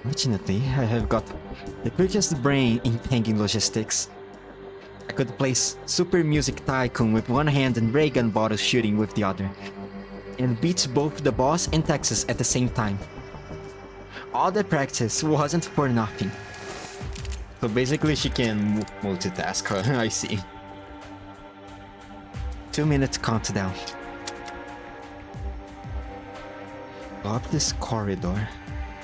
Fortunately, I have got the quickest brain in hanging logistics. I could play Super Music Tycoon with one hand and ray gun bottle shooting with the other, and beat both the boss and Texas at the same time. All the practice wasn't for nothing. So basically she can multitask, I see. 2-minute countdown. Go up this corridor,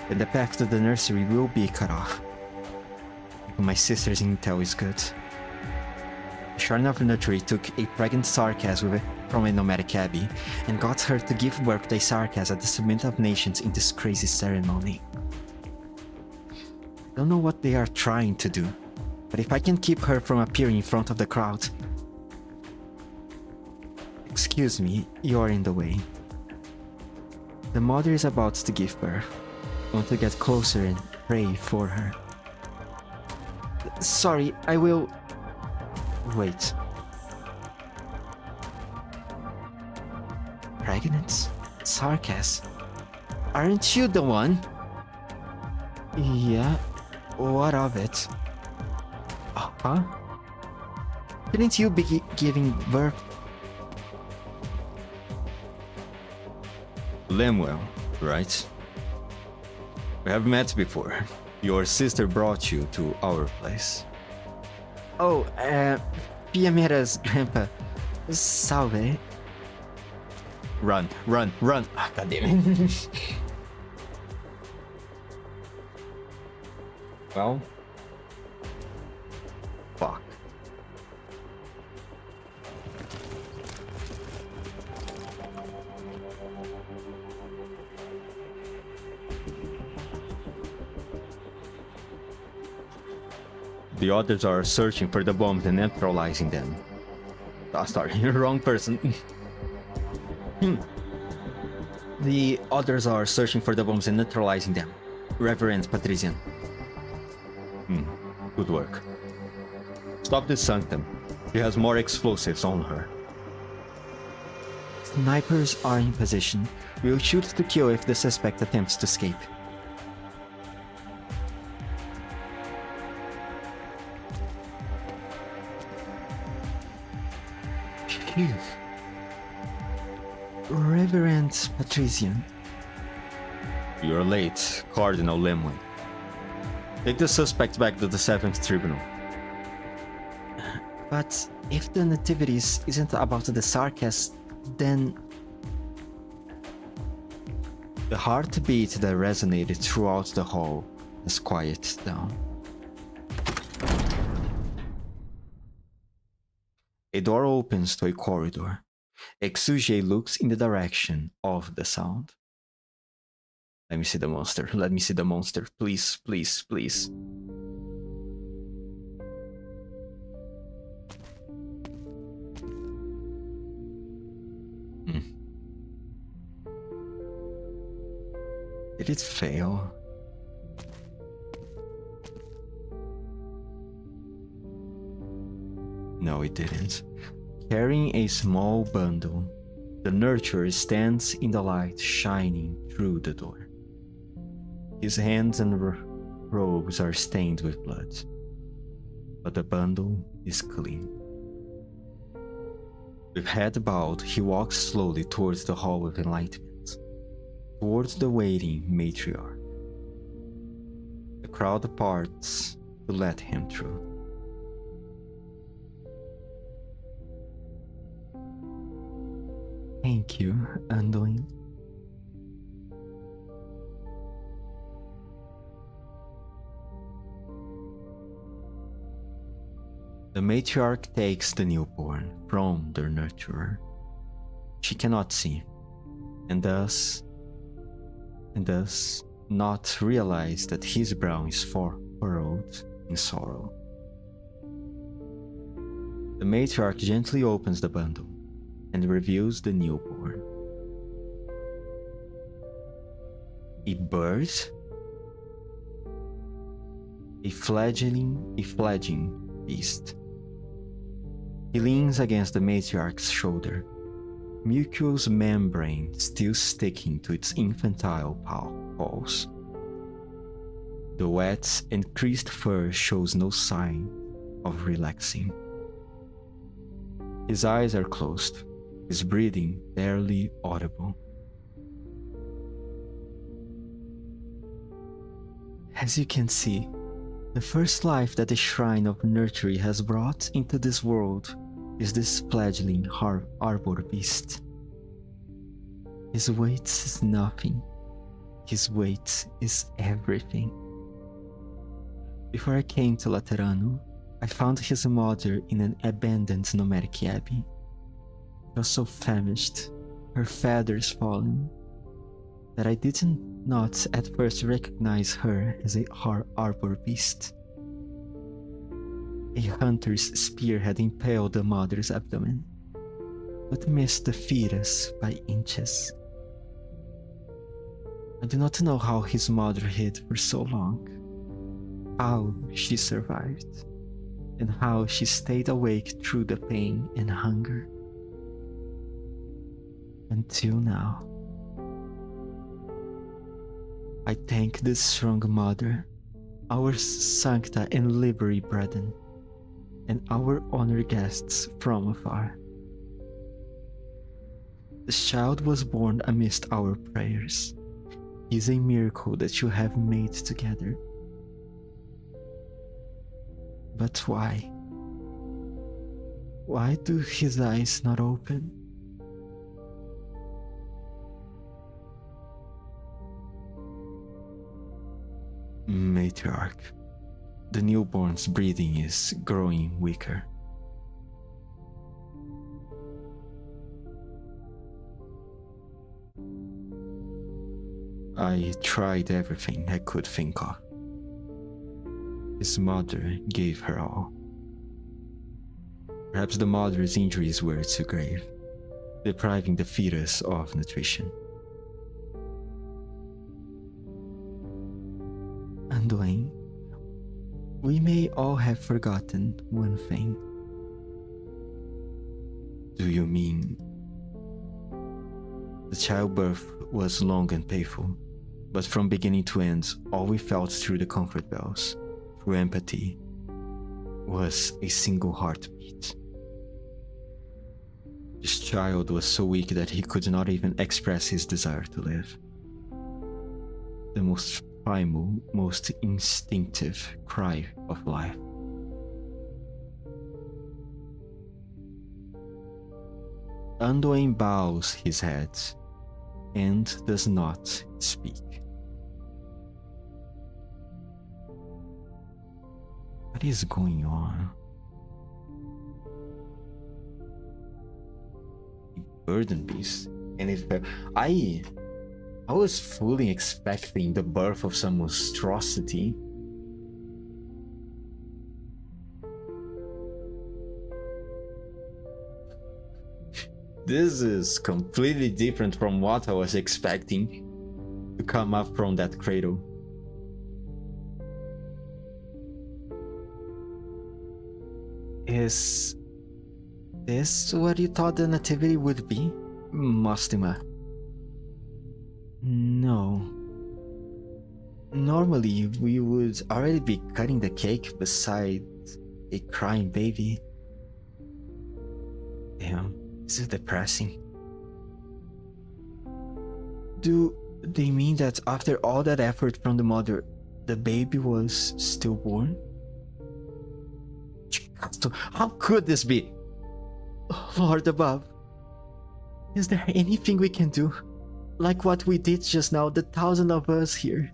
and the path to the nursery will be cut off. My sister's intel is good. The Shrine of Nurtury took a pregnant Sarkaz from a nomadic abbey and got her to give birth to a Sarkaz at the Summit of Nations in this crazy ceremony. I don't know what they are trying to do, but if I can keep her from appearing in front of the crowd... Excuse me, you're in the way. The mother is about to give birth. I want to get closer and pray for her. Sorry, I will... Wait. Pregnant? Sarkaz? Aren't you the one? Yeah, what of it? Huh? Shouldn't you be giving birth Lemuel, right? We have met before. Your sister brought you to our place. Oh, Piamera's grandpa. Salve. Run, run, run. Ah, God damn it. Well. Fuck. The others are searching for the bombs and neutralizing them. Ah, sorry, wrong person. The others are searching for the bombs and neutralizing them. Reverend Patrician. Good work. Stop this sanctum. She has more explosives on her. Snipers are in position. We'll shoot to kill if the suspect attempts to escape. Phew. Reverend Patrician. You're late, Cardinal Lemon. Take the suspect back to the 7th Tribunal. But if the Nativities isn't about the Sarkis, then... The heartbeat that resonated throughout the hall has quieted down. A door opens to a corridor. Exuge looks in the direction of the sound. Let me see the monster. Let me see the monster. Please, please, please. Did it fail? No, it didn't. Carrying a small bundle, the nurturer stands in the light shining through the door. His hands and robes are stained with blood, but the bundle is clean. With head bowed, he walks slowly towards the hall of enlightenment, towards the waiting matriarch. The crowd parts to let him through. Thank you, Anduin. The matriarch takes the newborn from their nurturer. She cannot see, and thus not realize that his brow is furrowed in sorrow. The matriarch gently opens the bundle and reveals the newborn. A bird? A fledgling beast. He leans against the matriarch's shoulder, mucous membrane still sticking to its infantile paws. The wet and creased fur shows no sign of relaxing. His eyes are closed, his breathing barely audible. As you can see, the first life that the Shrine of Nurtury has brought into this world is this fledgling arbor beast. His weight is nothing. His weight is everything. Before I came to Laterano, I found his mother in an abandoned nomadic abbey. She was so famished, her feathers fallen, that I did not at first recognize her as a arbor beast. A hunter's spear had impaled the mother's abdomen, but missed the fetus by inches. I do not know how his mother hid for so long, how she survived, and how she stayed awake through the pain and hunger. Until now. I thank this strong mother, our Sancta and Livery brethren, and our honored guests from afar. This child was born amidst our prayers. He is a miracle that you have made together. But why? Why do his eyes not open? Matriarch, the newborn's breathing is growing weaker. I tried everything I could think of. His mother gave her all. Perhaps the mother's injuries were too grave, depriving the fetus of nutrition. Anduin, we may all have forgotten one thing. Do you mean the childbirth was long and painful, but from beginning to end, all we felt through the comfort bells, through empathy, was a single heartbeat. This child was so weak that he could not even express his desire to live. The most primal, most instinctive cry of life. Anduin bows his head and does not speak. What is going on? Burden beast, and if I was fully expecting the birth of some monstrosity. This is completely different from what I was expecting to come up from that cradle. Is this what you thought the nativity would be, Mostima? No. Normally, we would already be cutting the cake beside a crying baby. Damn, this is depressing. Do they mean that after all that effort from the mother, the baby was stillborn? How could this be? Lord above, is there anything we can do? Like what we did just now, the 1,000 of us here.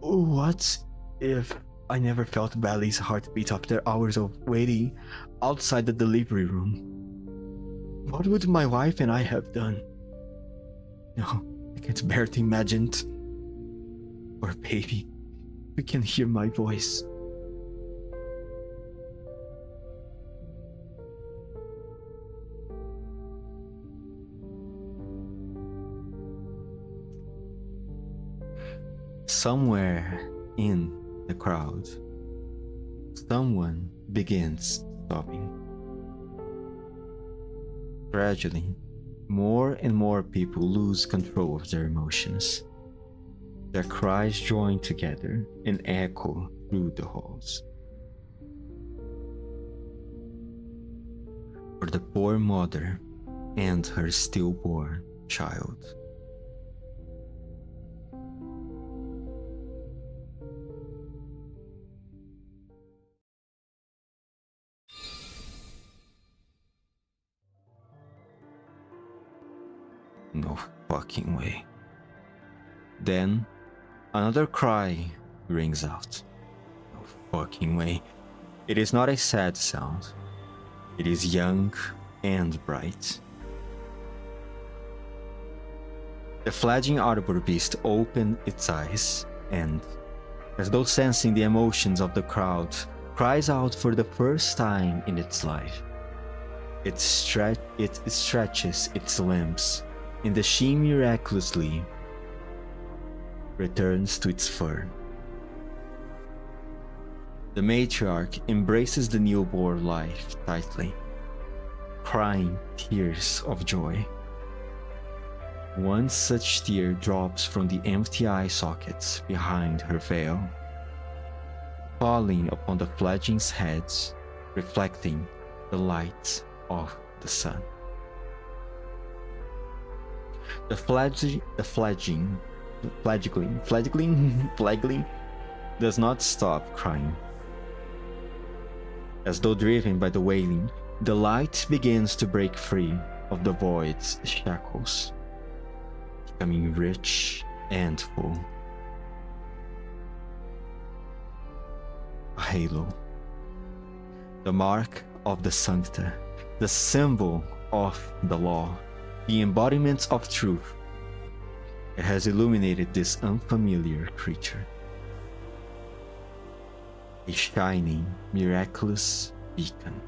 What if I never felt Bally's heartbeat after hours of waiting outside the delivery room? What would my wife and I have done? No, I can't bear to imagine it. Poor baby, you can hear my voice. Somewhere in the crowd, someone begins sobbing. Gradually, more and more people lose control of their emotions. Their cries join together and echo through the halls. For the poor mother and her stillborn child. No fucking way. Then, another cry rings out. No fucking way. It is not a sad sound. It is young and bright. The fledgling arbor beast opened its eyes and, as though sensing the emotions of the crowd, cries out for the first time in its life. It stretches its limbs, and the she miraculously returns to its fur. The matriarch embraces the newborn life tightly, crying tears of joy. One such tear drops from the empty eye sockets behind her veil, falling upon the fledgling's heads, reflecting the light of the sun. fledgling does not stop crying. As though driven by the wailing, the light begins to break free of the void's shackles, becoming rich and full. A halo. The mark of the Sancta, the symbol of the law, the embodiment of truth. It has illuminated this unfamiliar creature. A shining, miraculous beacon.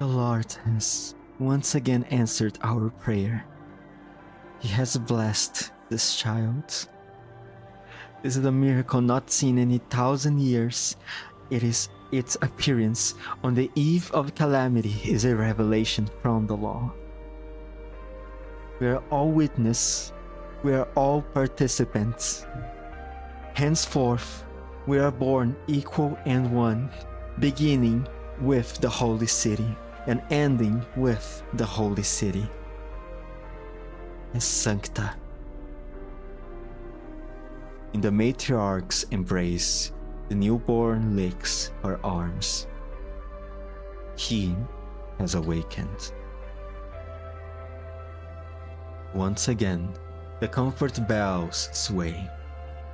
The Lord has once again answered our prayer. He has blessed this child. This is a miracle not seen in 1,000 years. Its appearance on the eve of calamity is a revelation from the law. We are all witness. We are all participants. Henceforth, we are born equal and one, beginning with the holy city and ending with the holy city. As Sancta. In the matriarch's embrace, the newborn licks her arms. He has awakened. Once again, the comfort bells sway.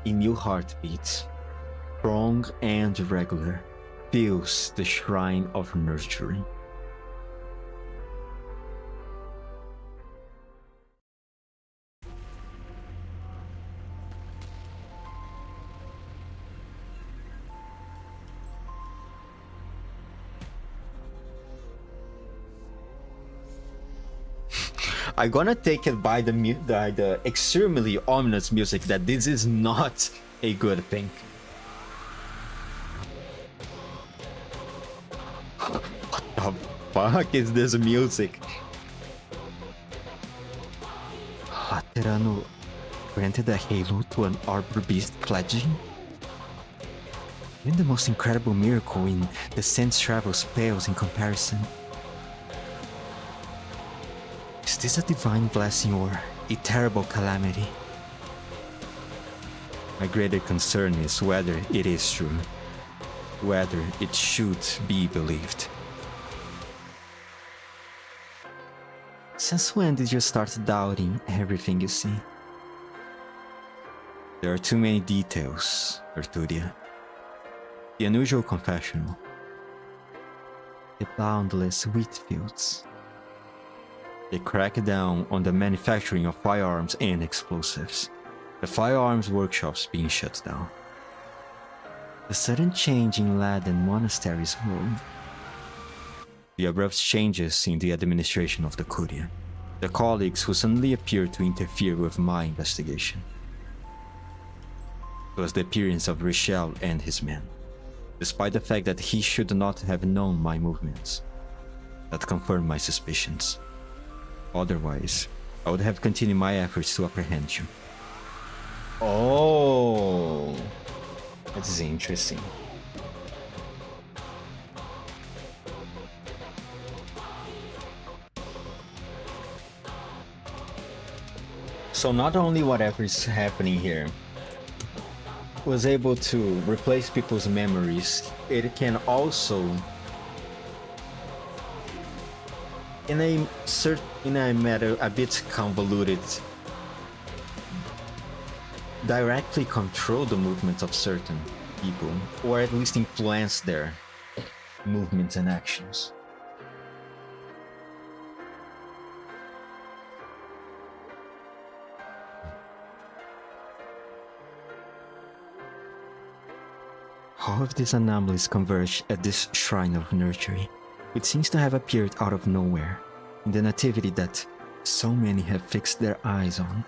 A new heartbeat, strong and regular, fills the shrine of nurturing. I'm gonna take it by the extremely ominous music that this is not a good thing. What the fuck is this music? Tirano granted a halo to an arbor beast pledging? Even the most incredible miracle in the sense travels pales in comparison. Is this a divine blessing or a terrible calamity? My greater concern is whether it is true, whether it should be believed. Since when did you start doubting everything you see? There are too many details, Arturia. The unusual confessional, the boundless wheat fields, the crackdown on the manufacturing of firearms and explosives, the firearms workshops being shut down, the sudden change in Laden Monastery's role, the abrupt changes in the administration of the Curia, the colleagues who suddenly appeared to interfere with my investigation. It was the appearance of Richel and his men, despite the fact that he should not have known my movements, that confirmed my suspicions. Otherwise, I would have continued my efforts to apprehend you. Oh, that's interesting. So not only whatever is happening here was able to replace people's memories, it can also, in a matter a bit convoluted, directly control the movements of certain people, or at least influence their movements and actions. All of these anomalies converge at this shrine of nurturing, which seems to have appeared out of nowhere, in the nativity that so many have fixed their eyes on.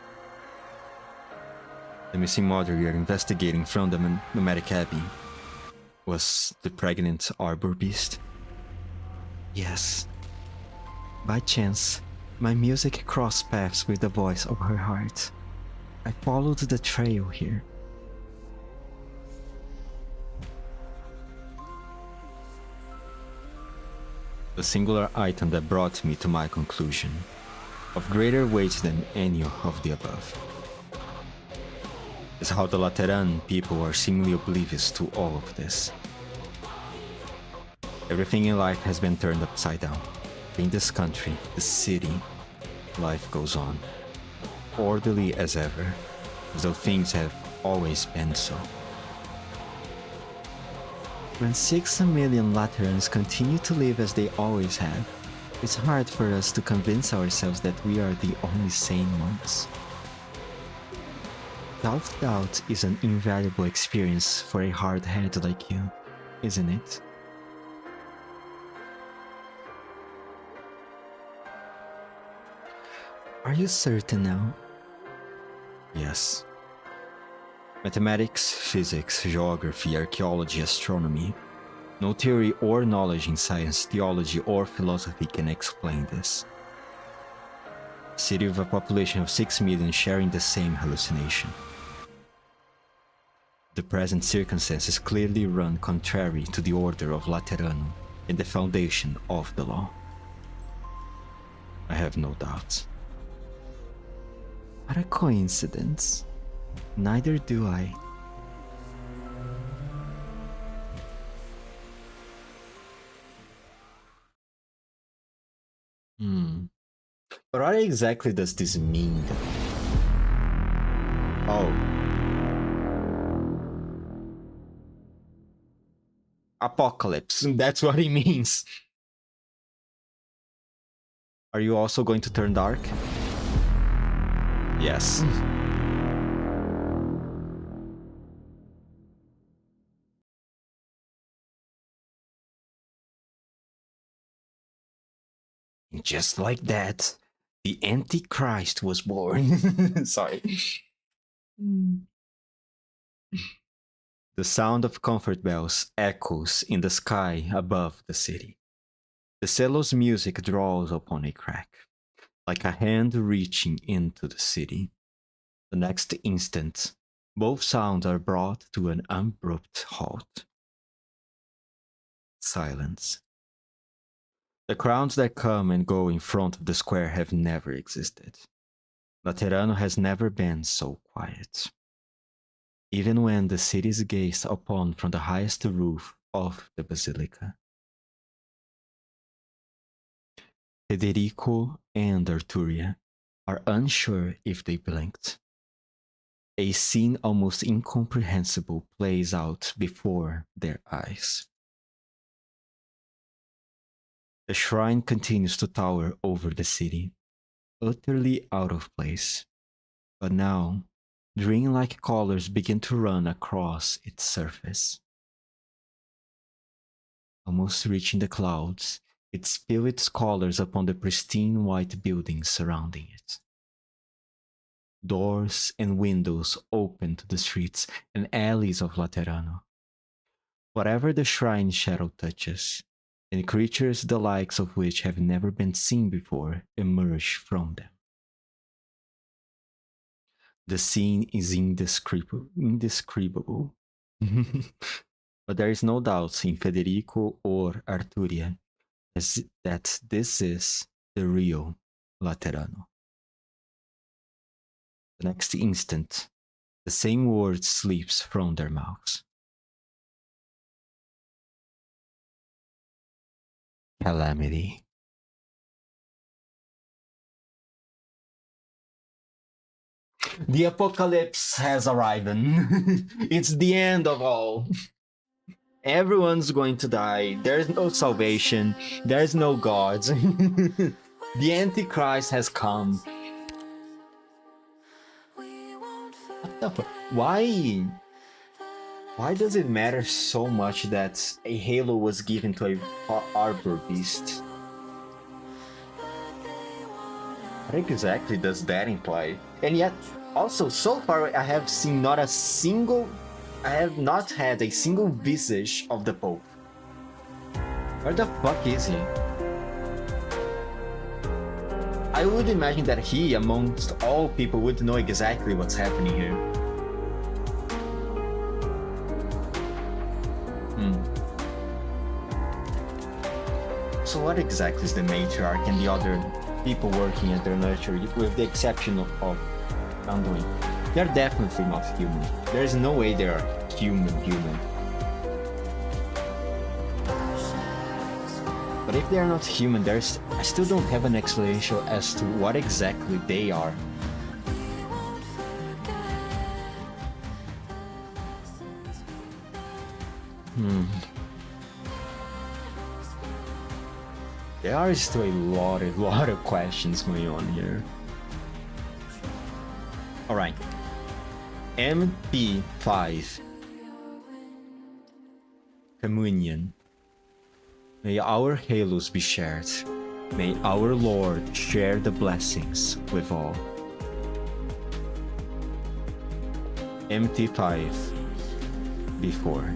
The missing mother we are investigating from the nomadic abbey was the pregnant arbor beast. Yes. By chance, my music crossed paths with the voice of her heart. I followed the trail here. The singular item that brought me to my conclusion, of greater weight than any of the above, is how the Lateran people are seemingly oblivious to all of this. Everything in life has been turned upside down. In this country, the city, life goes on, orderly as ever, as though things have always been so. When 6 million Laterans continue to live as they always have, it's hard for us to convince ourselves that we are the only sane ones. Self-doubt is an invaluable experience for a hard head like you, isn't it? Are you certain now? Yes. Mathematics, physics, geography, archaeology, astronomy. No theory or knowledge in science, theology, or philosophy can explain this. A city with a population of 6 million sharing the same hallucination. The present circumstances clearly run contrary to the order of Laterano and the foundation of the law. I have no doubts. What a coincidence. Neither do I. But what exactly does this mean? Oh. Apocalypse. That's what it means. Are you also going to turn dark? Yes. Just like that, the Antichrist was born. Sorry. The sound of comfort bells echoes in the sky above the city. The cello's music draws upon a crack, like a hand reaching into the city. The next instant, both sounds are brought to an abrupt halt. Silence. The crowds that come and go in front of the square have never existed. Laterano has never been so quiet. Even when the city is gazed upon from the highest roof of the basilica. Federico and Arturia are unsure if they blinked. A scene almost incomprehensible plays out before their eyes. The shrine continues to tower over the city, utterly out of place. But now, dream-like colors begin to run across its surface. Almost reaching the clouds, it spills its colors upon the pristine white buildings surrounding it. Doors and windows open to the streets and alleys of Laterano. Whatever the shrine shadow touches, and creatures the likes of which have never been seen before emerge from them. The scene is indescribable. But there is no doubt in Federico or Arturia that this is the real Laterano. The next instant, the same word slips from their mouths. Calamity. The apocalypse has arrived. It's the end of all. Everyone's going to die. There's no salvation. There's no gods. The Antichrist has come. What the fuck? Why does it matter so much that a halo was given to a arbor beast? What exactly does that imply? And yet, also, so far I have not had a single visage of the Pope. Where the fuck is he? I would imagine that he, amongst all people, would know exactly what's happening here. Also, what exactly is the matriarch and the other people working at their nursery, with the exception of Anduin? They're definitely not human. There's no way they are human. But if they are not human, I still don't have an explanation as to what exactly they are. There are still a lot of questions going on here. Alright. MP5. Communion. May our halos be shared. May our Lord share the blessings with all. MT5 before.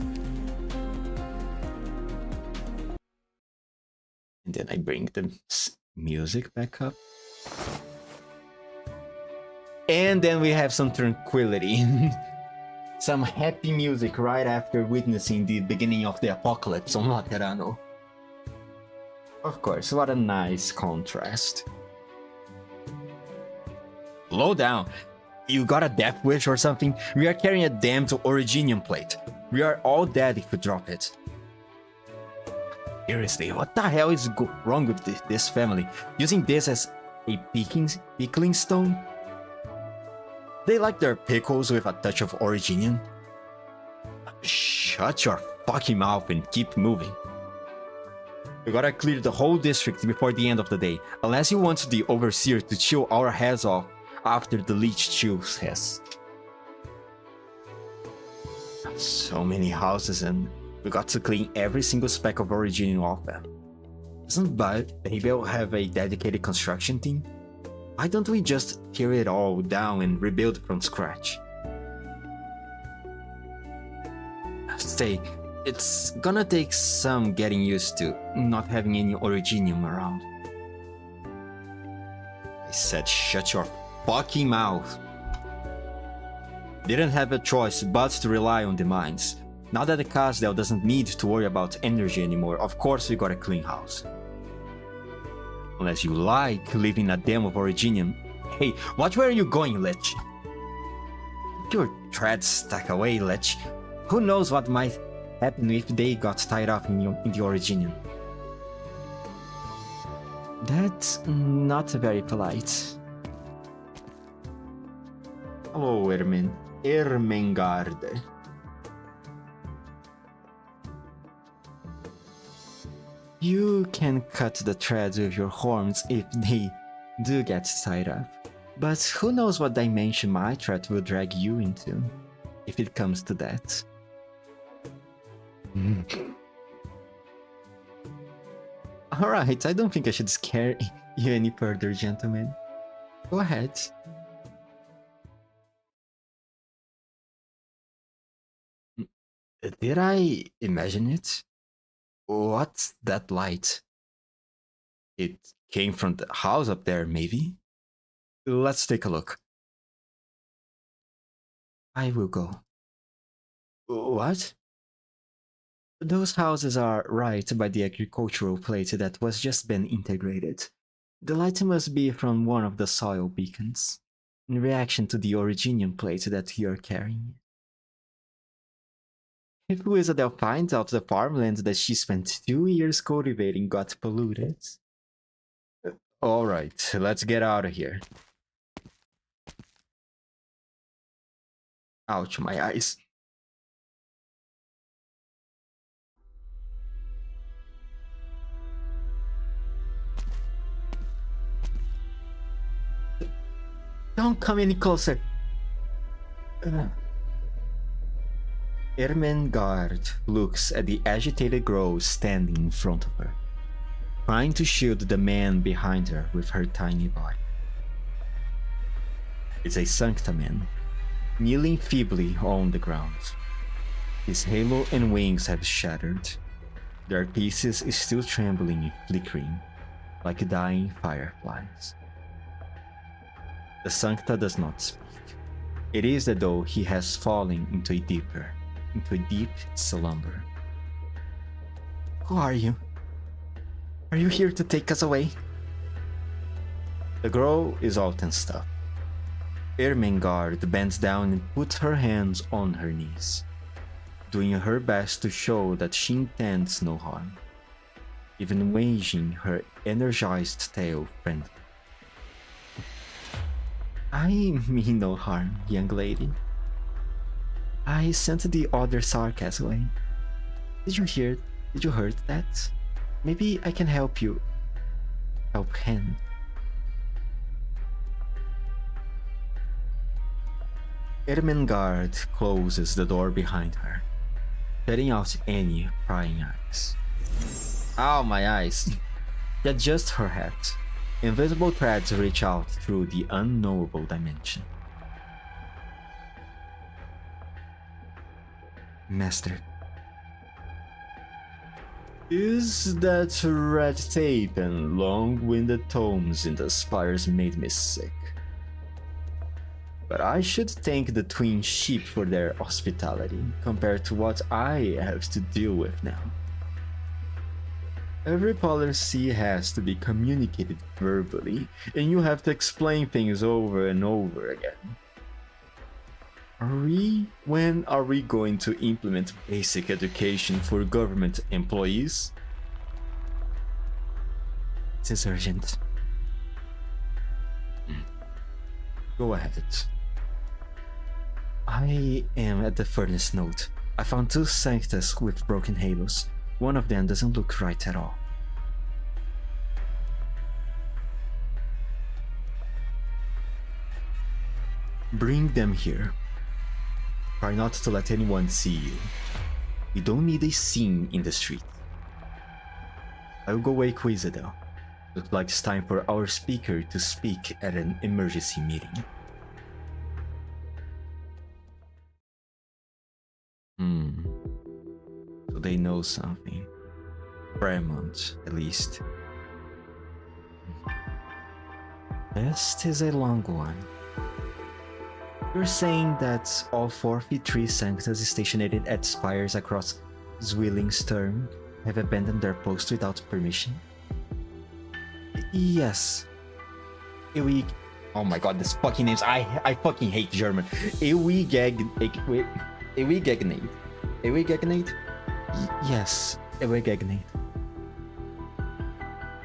And then I bring the music back up. And then we have some tranquility. Some happy music right after witnessing the beginning of the apocalypse on Laterano. Of course, what a nice contrast. Slow down. You got a death wish or something? We are carrying a damned Originium plate. We are all dead if we drop it. Seriously, what the hell is wrong with this family? Using this as a pickling stone? They like their pickles with a touch of Originium? Shut your fucking mouth and keep moving. We gotta clear the whole district before the end of the day, unless you want the Overseer to chill our heads off after the Leech chills his. So many houses and we got to clean every single speck of Originium off them. Doesn't Babel have a dedicated construction team? Why don't we just tear it all down and rebuild from scratch? Stay. It's gonna take some getting used to not having any Originium around. I said shut your fucking mouth. Didn't have a choice but to rely on the mines. Now that the Casdale doesn't need to worry about energy anymore, of course we got a clean house. Unless you like leaving a dam of Originium. Hey, watch where you're going, Lich. Keep your treads stuck away, Lich. Who knows what might happen if they got tied up in the Originium. That's not very polite. Hello, Ermengarde. You can cut the threads with your horns if they do get tied up. But who knows what dimension my thread will drag you into, if it comes to that. Alright, I don't think I should scare you any further, gentlemen. Go ahead. Did I imagine it? What's that light? It came from the house up there, maybe? Let's take a look. I will go. What? Those houses are right by the agricultural plate that was just been integrated. The light must be from one of the soil beacons, in reaction to the Originium plate that you're carrying. If Wizardel finds out the farmland that she spent 2 years cultivating got polluted. Alright, let's get out of here. Ouch, my eyes. Don't come any closer. Ermengarde looks at the agitated girl standing in front of her, trying to shield the man behind her with her tiny body. It's a Sancta man, kneeling feebly on the ground. His halo and wings have shattered. Their pieces still trembling and flickering, like dying fireflies. The Sancta does not speak. It is as though he has fallen into a deep slumber. Who are you? Are you here to take us away? The girl is all tensed up. Ermengarde bends down and puts her hands on her knees, doing her best to show that she intends no harm, even waging her energized tail friendly. I mean no harm, young lady. I sent the other Sarkas away. Did you hear? Did you heard that? Maybe I can help you. Help him. Ermengarde closes the door behind her, shutting out any prying eyes. Ow, my eyes! She adjusts her hat. Invisible threads reach out through the unknowable dimension. Master. Is that red tape and long-winded tomes in the spires made me sick? But I should thank the twin sheep for their hospitality compared to what I have to deal with now. Every policy has to be communicated verbally, and you have to explain things over and over again. When are we going to implement basic education for government employees? It is urgent. Go ahead. I am at the furnace node. I found 2 Sanctus with broken halos. One of them doesn't look right at all. Bring them here. Try not to let anyone see you. We don't need a scene in the street. I'll go wake Isabel. Looks like it's time for our speaker to speak at an emergency meeting. So they know something. Fremont, at least. This is a long one. You're saying that all 43 Sanctus stationed at spires across Zwilling's term have abandoned their post without permission? Yes. Oh my god, this fucking names. I fucking hate German. Ewigegnate? Yes, Ewigegnate.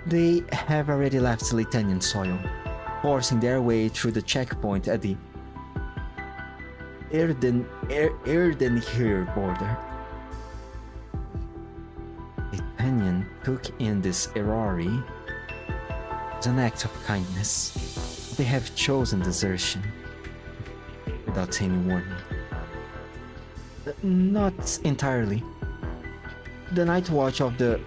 They have already left Litanian soil, forcing their way through the checkpoint at the Erdenheer border. Litanian took in this Erari as an act of kindness. They have chosen desertion without any warning. Not entirely. The Night Watch of the...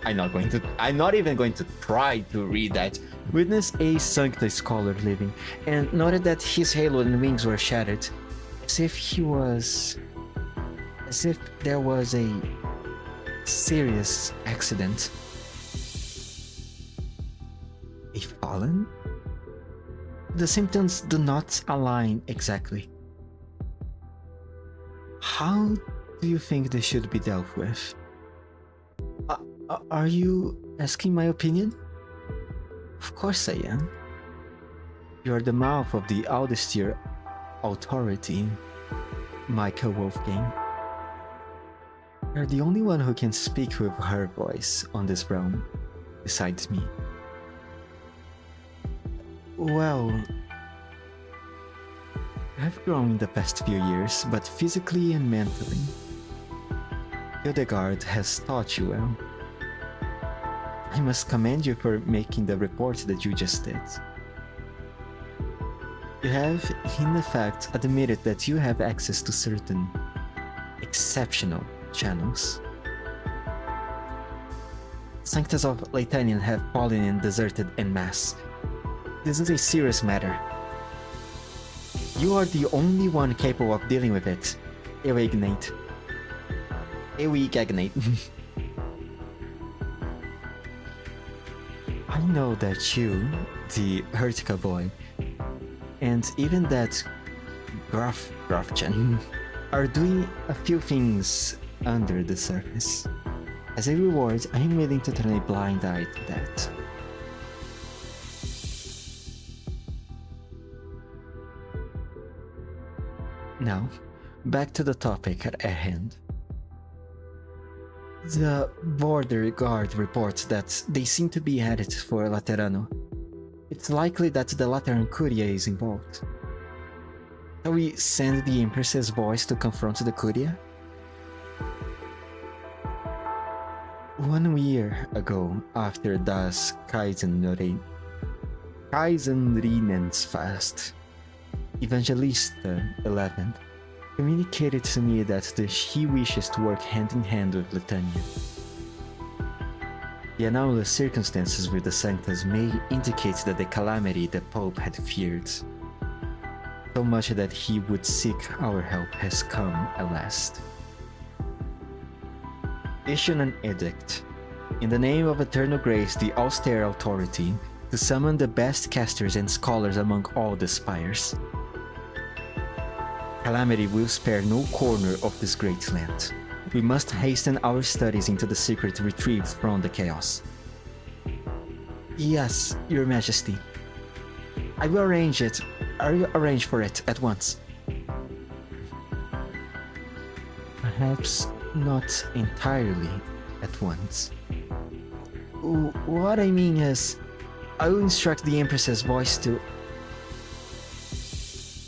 I'm not even going to try to read that. Witnessed a Sancta scholar living, and noted that his halo and wings were shattered, as if there was a serious accident. A fallen? The symptoms do not align exactly. How do you think they should be dealt with? Are you asking my opinion? Of course I am. You are the mouth of the Aldestir authority, Michael Wolfgang. You're the only one who can speak with her voice on this realm, besides me. Well, I've grown in the past few years, but physically and mentally. Hildegard has taught you well. I must commend you for making the report that you just did. You have, in effect, admitted that you have access to certain exceptional channels. Sanctus of Litanian have fallen and deserted en masse. This is a serious matter. You are the only one capable of dealing with it, Ewigegnate. I know that you, the Hertica boy, and even that Grafchen are doing a few things under the surface. As a reward, I am willing to turn a blind eye to that. Now, back to the topic at hand. The border guard reports that they seem to be headed for Laterano. It's likely that the Lateran Curia is involved. Shall we send the Empress's voice to confront the Curia? 1 year ago, after Das Kaisenrinens fast, Evangelista 11 communicated to me that he wishes to work hand in hand with Litania. The anomalous circumstances with the Sanctas may indicate that the calamity the Pope had feared, so much that he would seek our help, has come at last. Issue an edict, in the name of Eternal Grace, the austere authority, to summon the best casters and scholars among all the spires. Calamity will spare no corner of this great land. We must hasten our studies into the secret retrieved from the chaos. Yes, Your Majesty. I will arrange for it at once. Perhaps not entirely at once. What I mean is, I will instruct the Empress's voice to...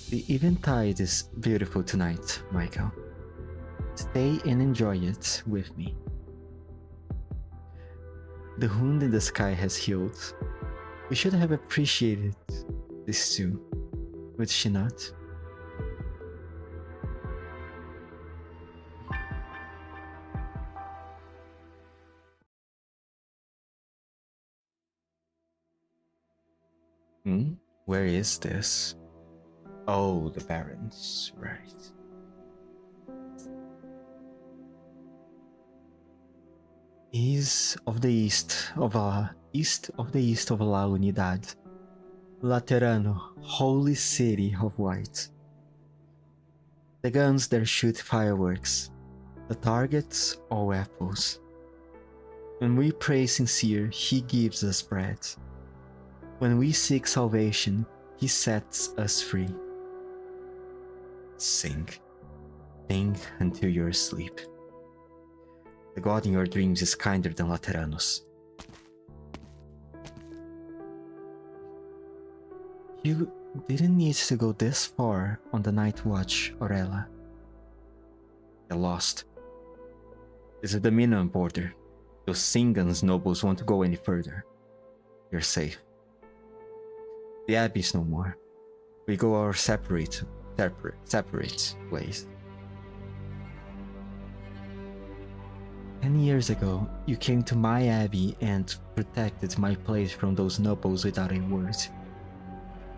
The eventide is beautiful tonight, Michael. Stay and enjoy it with me. The wound in the sky has healed. We should have appreciated this too, would she not? Where is this? Oh, the Barons, right. East of the east of La Unidad, Laterano, holy city of white. The guns there shoot fireworks, the targets all apples. When we pray sincere, he gives us bread. When we seek salvation, he sets us free. Sing until you're asleep. The god in your dreams is kinder than Lateranos. You didn't need to go this far on the night watch, Aurela. You're lost. This is the minimum border. Those Singan's nobles won't go any further. You're safe. The Abbey's no more. We go our separate ways. 10 years ago, you came to my abbey and protected my place from those nobles without a word.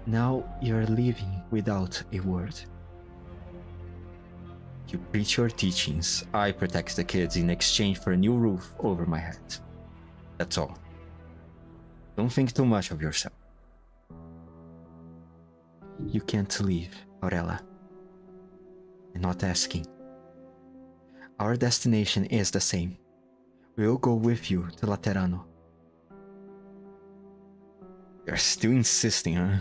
Now you're leaving without a word. You preach your teachings, I protect the kids in exchange for a new roof over my head. That's all. Don't think too much of yourself. You can't leave, Aurela. I'm not asking. Our destination is the same. We'll go with you to Laterano. You're still insisting, huh?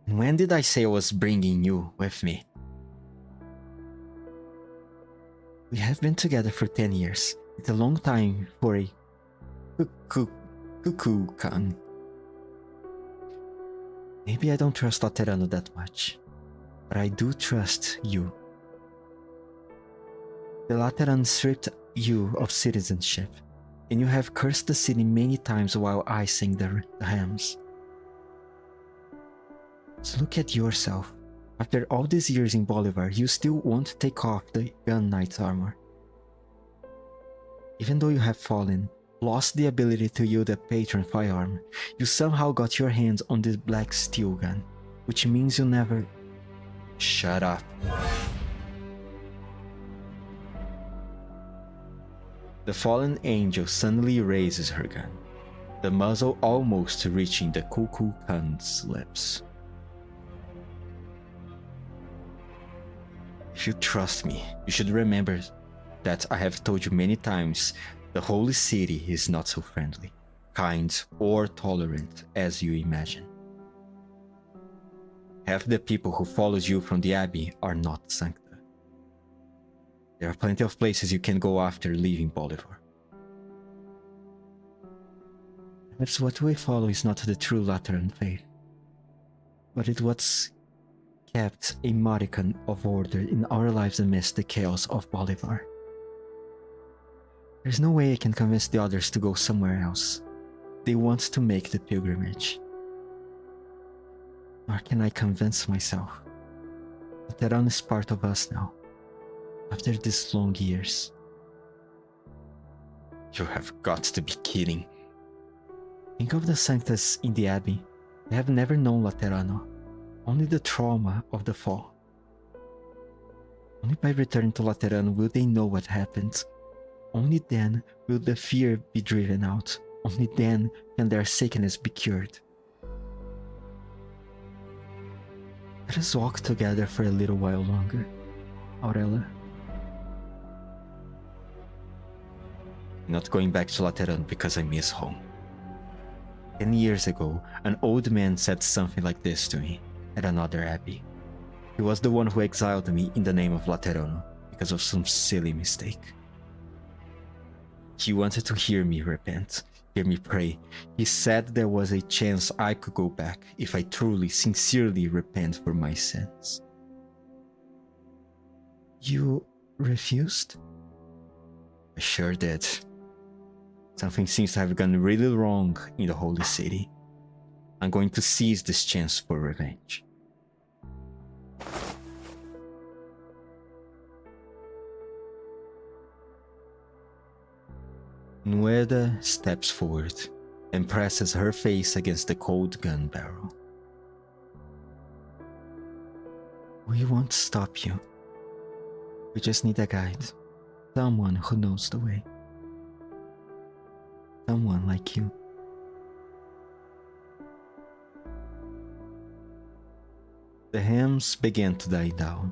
When did I say I was bringing you with me? We have been together for 10 years. It's a long time for a cuckoo-can. Maybe I don't trust Laterano that much, but I do trust you. The Lateran stripped you of citizenship, and you have cursed the city many times while I sing the hymns. So look at yourself. After all these years in Bolivar, you still won't take off the gun knight's armor. Even though you have fallen, lost the ability to wield a patron firearm, you somehow got your hands on this black steel gun, which means you'll never... Shut up. The fallen angel suddenly raises her gun, the muzzle almost reaching the Cuckoo Khan's lips. If you trust me, you should remember that I have told you many times, the Holy City is not so friendly, kind, or tolerant as you imagine. Half the people who followed you from the Abbey are not Sancta. There are plenty of places you can go after leaving Bolivar. Perhaps what we follow is not the true Lateran faith, but it's what's kept a modicum of order in our lives amidst the chaos of Bolivar. There's no way I can convince the others to go somewhere else. They want to make the pilgrimage. Nor can I convince myself that Lateran is part of us now, after these long years. You have got to be kidding. Think of the Sanctas in the Abbey. They have never known Laterano, only the trauma of the fall. Only by returning to Laterano will they know what happened. Only then will the fear be driven out. Only then can their sickness be cured. Let us walk together for a little while longer, Aurela. I'm not going back to Lateran because I miss home. 10 years ago, an old man said something like this to me at another abbey. He was the one who exiled me in the name of Laterano because of some silly mistake. He wanted to hear me repent, hear me pray. He said there was a chance I could go back if I truly, sincerely repent for my sins. You refused? I sure did. Something seems to have gone really wrong in the Holy City. I'm going to seize this chance for revenge. Nueda steps forward and presses her face against the cold gun barrel. We won't stop you. We just need a guide. Someone who knows the way. Someone like you. The hymns began to die down,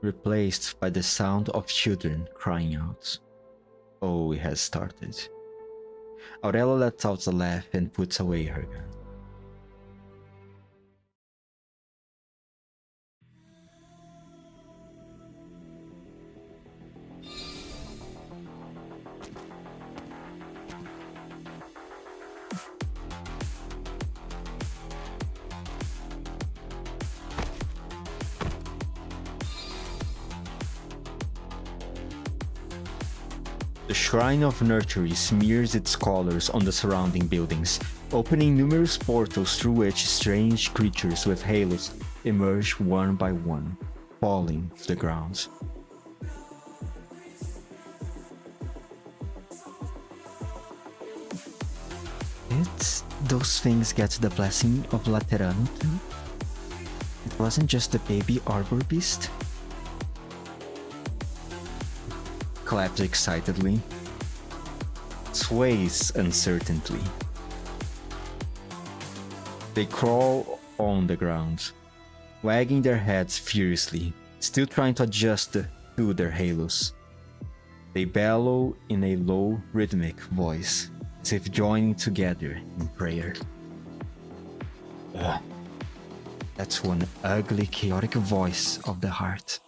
replaced by the sound of children crying out. Oh, it has started. Aurela lets out a laugh and puts away her gun. The Shrine of Nurtury smears its colors on the surrounding buildings, opening numerous portals through which strange creatures with halos emerge one by one, falling to the ground. Did those things get the blessing of Laterano too? It wasn't just a baby arbor beast? Claps excitedly, sways uncertainly. They crawl on the ground, wagging their heads furiously, still trying to adjust to their halos. They bellow in a low, rhythmic voice, as if joining together in prayer. That's one ugly, chaotic voice of the heart.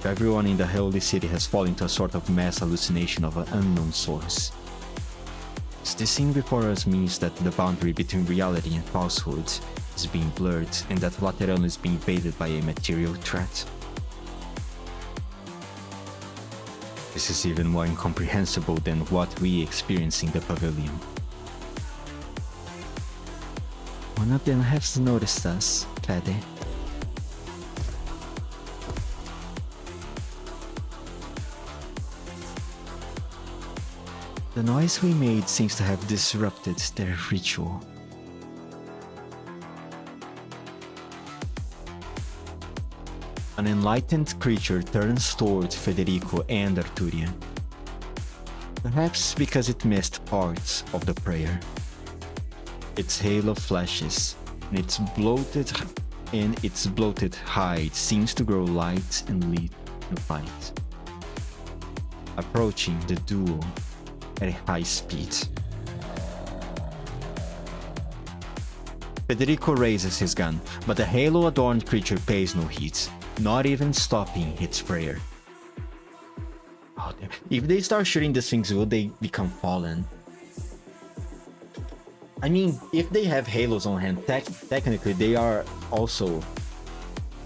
Everyone in the Holy City has fallen into a sort of mass hallucination of an unknown source. This scene before us means that the boundary between reality and falsehood is being blurred, and that Laterano is being invaded by a material threat. This is even more incomprehensible than what we experience in the pavilion. One of them has noticed us, Fede. The noise we made seems to have disrupted their ritual. An enlightened creature turns toward Federico and Arturian. Perhaps because it missed parts of the prayer. Its halo flashes, and its bloated hide seems to grow light and the fight, approaching the duo at a high speed. Federico raises his gun, but the halo-adorned creature pays no heed, not even stopping its prayer. Oh, damn. If they start shooting these things, will they become fallen? I mean, if they have halos on hand, technically they are also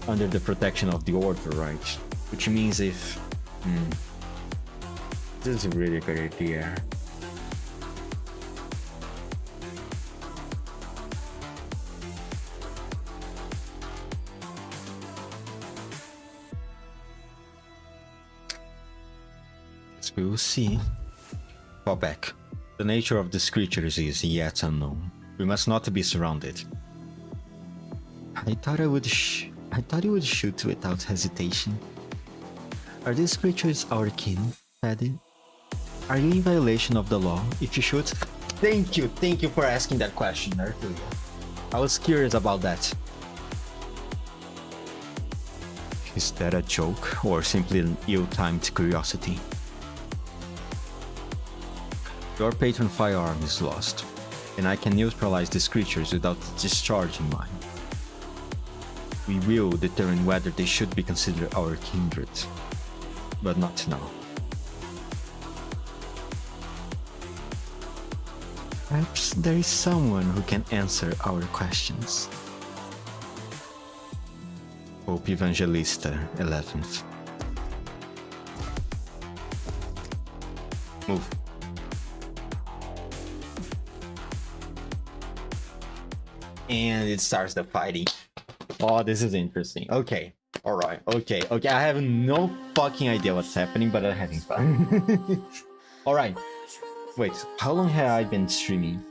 under the protection of the Order, right? Which means if... This is a really good idea. We will see. Fall back. The nature of these creatures is yet unknown. We must not be surrounded. I thought you would shoot without hesitation. Are these creatures our kin, Paddy? Are you in violation of the law if you shoot? Thank you for asking that question, Arthur. I was curious about that. Is that a joke or simply an ill-timed curiosity? Your patron firearm is lost, and I can neutralize these creatures without discharging mine. We will determine whether they should be considered our kindred, but not now. Perhaps there is someone who can answer our questions. Pope Evangelista 11th. Move. And it starts the fighting. Oh, this is interesting. Okay. Alright. Okay. I have no fucking idea what's happening, but I'm having fun. Alright. Wait, how long have I been streaming?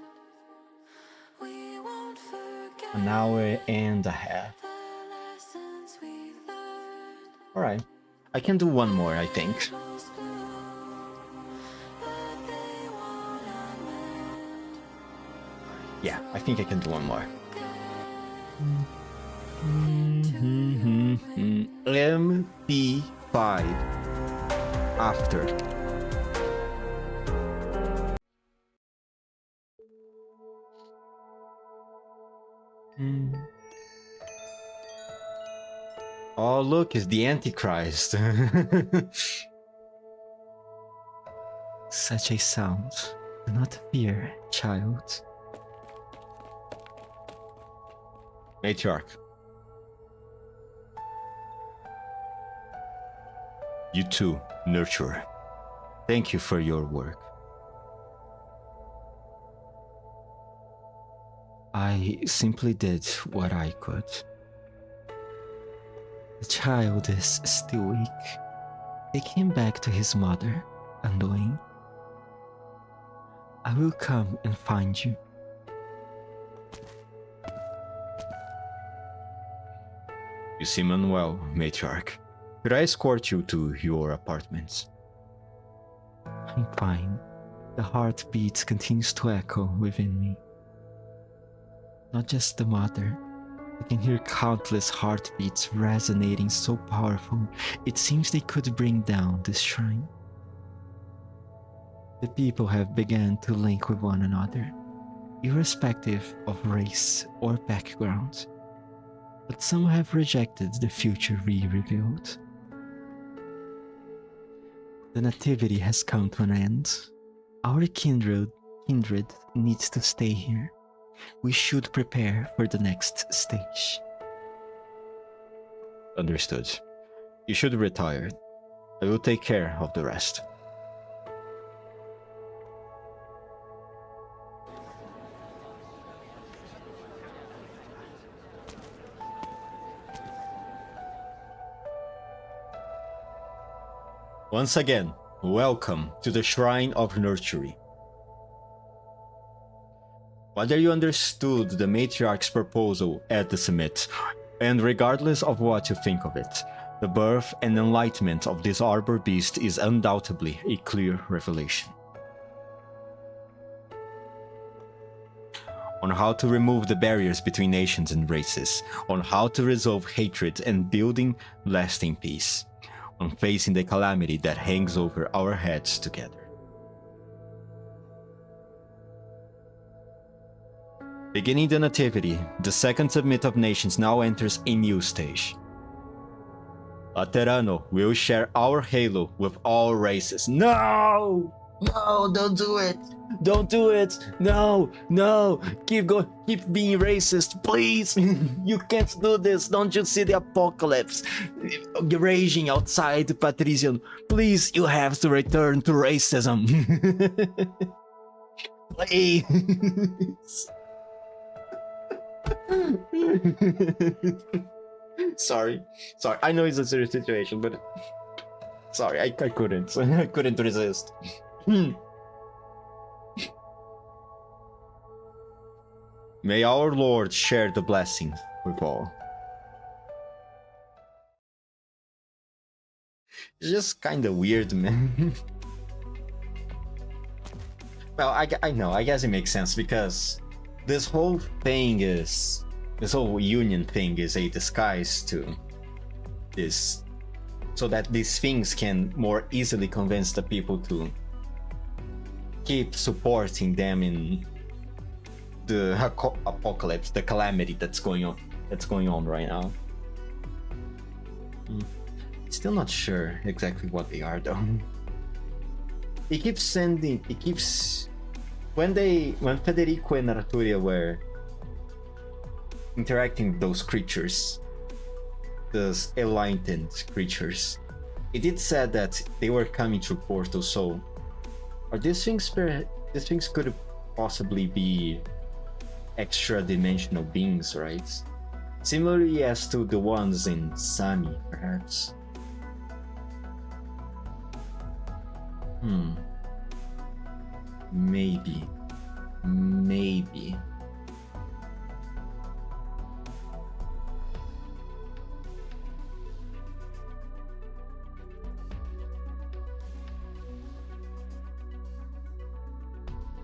An hour and a half. Alright. I can do one more, I think. Yeah, I think I can do one more. MP5 after. Oh, look, it's the Antichrist. Such a sound. Do not fear, child. Matriarch. You too, Nurturer. Thank you for your work. I simply did what I could. The child is still weak. Take him back to his mother, Anduin. I will come and find you. You seem unwell, Matriarch. Could I escort you to your apartments? I'm fine. The heartbeat continues to echo within me. Not just the mother. I can hear countless heartbeats resonating so powerful, it seems they could bring down this shrine. The people have begun to link with one another, irrespective of race or background. But some have rejected the future we revealed. The nativity has come to an end. Our kindred needs to stay here. We should prepare for the next stage. Understood. You should retire. I will take care of the rest. Once again, welcome to the Shrine of Nurturing. Whether you understood the Matriarch's proposal at the summit, and regardless of what you think of it, the birth and enlightenment of this arbor beast is undoubtedly a clear revelation. On how to remove the barriers between nations and races, on how to resolve hatred and building lasting peace, on facing the calamity that hangs over our heads together. Beginning the Nativity, the second Summit of Nations now enters a new stage. Laterano will share our halo with all races. No! No, don't do it! Don't do it! No, no! Keep going, keep being racist, please! You can't do this, don't you see the apocalypse raging outside Patrician? Please, you have to return to racism. Please! Sorry, I know it's a serious situation, but sorry, I couldn't. I couldn't resist. May our Lord share the blessing with all. It's just kind of weird, man. Well, I know, I guess it makes sense because this whole union thing is a disguise to this, so that these things can more easily convince the people to keep supporting them in the apocalypse, the calamity that's going on right now. Still not sure exactly what they are though. When Federico and Arturia were interacting with those creatures, those enlightened creatures, it did said that they were coming through portals, so are these things could possibly be extra dimensional beings, right? Similarly as to the ones in Sami, perhaps. Maybe.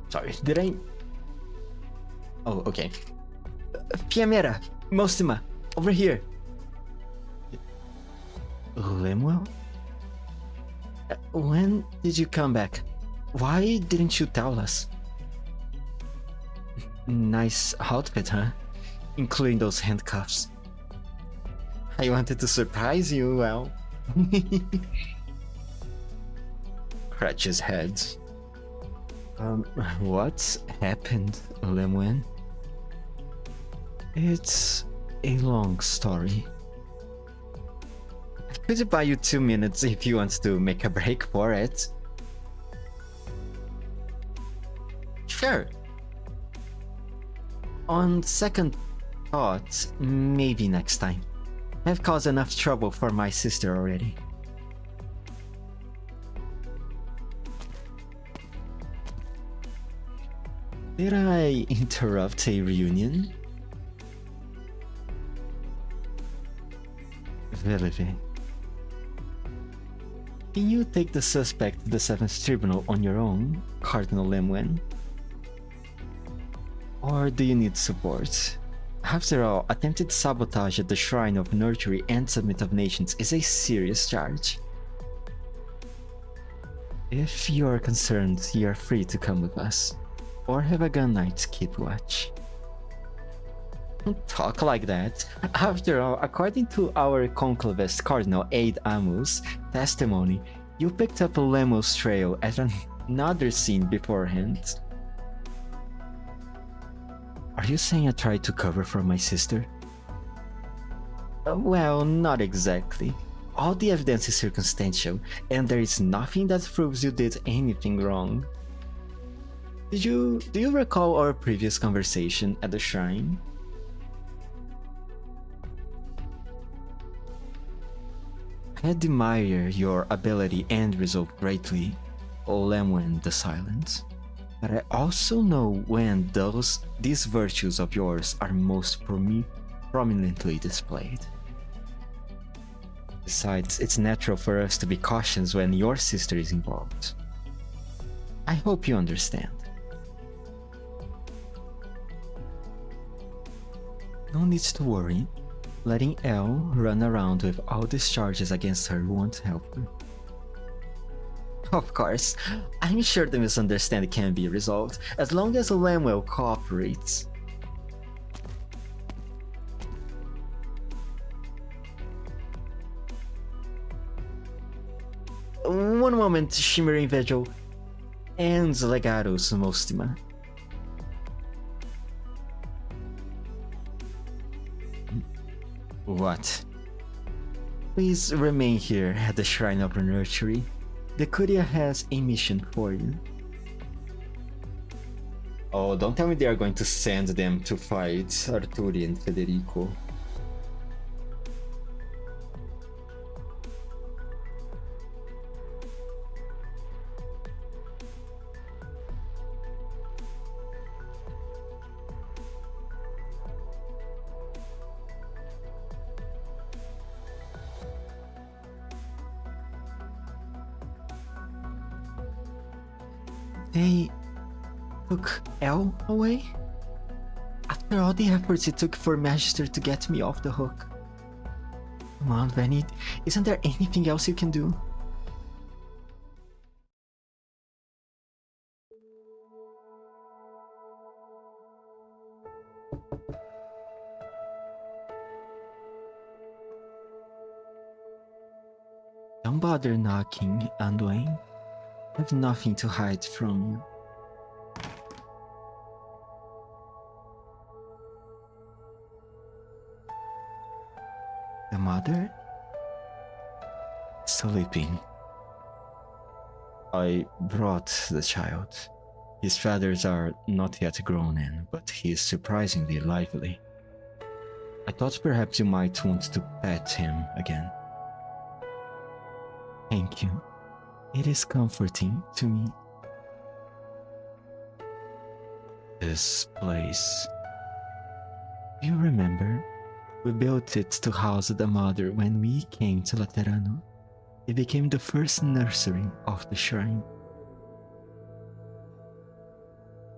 Sorry, did I? Oh, okay. Piamera, Mostima, over here. Lemuel? When did you come back? Why didn't you tell us? Nice outfit, huh? Including those handcuffs. I wanted to surprise you, well. Scratches head. What's happened, Lemuel? It's a long story. Could buy you 2 minutes if you want to make a break for it. Sure. On second thought, maybe next time. I've caused enough trouble for my sister already. Did I interrupt a reunion? Velevé. Can you take the suspect to the 7th Tribunal on your own, Cardinal Lemuel? Or do you need support? After all, attempted sabotage at the Shrine of Nurtury and Summit of Nations is a serious charge. If you are concerned, you are free to come with us, or have a gun knight keep watch. Don't talk like that. After all, according to our conclavist Cardinal Aid Amus' testimony, you picked up Lemuel's trail at another scene beforehand. Are you saying I tried to cover for my sister? Well, not exactly. All the evidence is circumstantial, and there is nothing that proves you did anything wrong. Do you recall our previous conversation at the shrine? I admire your ability and resolve greatly, Lemuel the Silent. But I also know when these virtues of yours are most prominently displayed. Besides, it's natural for us to be cautious when your sister is involved. I hope you understand. No need to worry. Letting Elle run around with all these charges against her won't help her. Of course, I'm sure the misunderstanding can be resolved as long as Lamwell cooperates. One moment, Shimmering Vigil and Legatus Mostima. What? Please remain here at the Shrine of the Nursery. The Curia has a mission for you. Oh, don't tell me they are going to send them to fight Arturi and Federico. They took Elle away? After all the efforts it took for Magister to get me off the hook. Come on, Vanny, isn't there anything else you can do? Don't bother knocking, Anduin. I have nothing to hide from you. The mother? Sleeping. I brought the child. His feathers are not yet grown in, but he is surprisingly lively. I thought perhaps you might want to pet him again. Thank you. It is comforting to me. This place. You remember? We built it to house the mother when we came to Laterano. It became the first nursery of the shrine.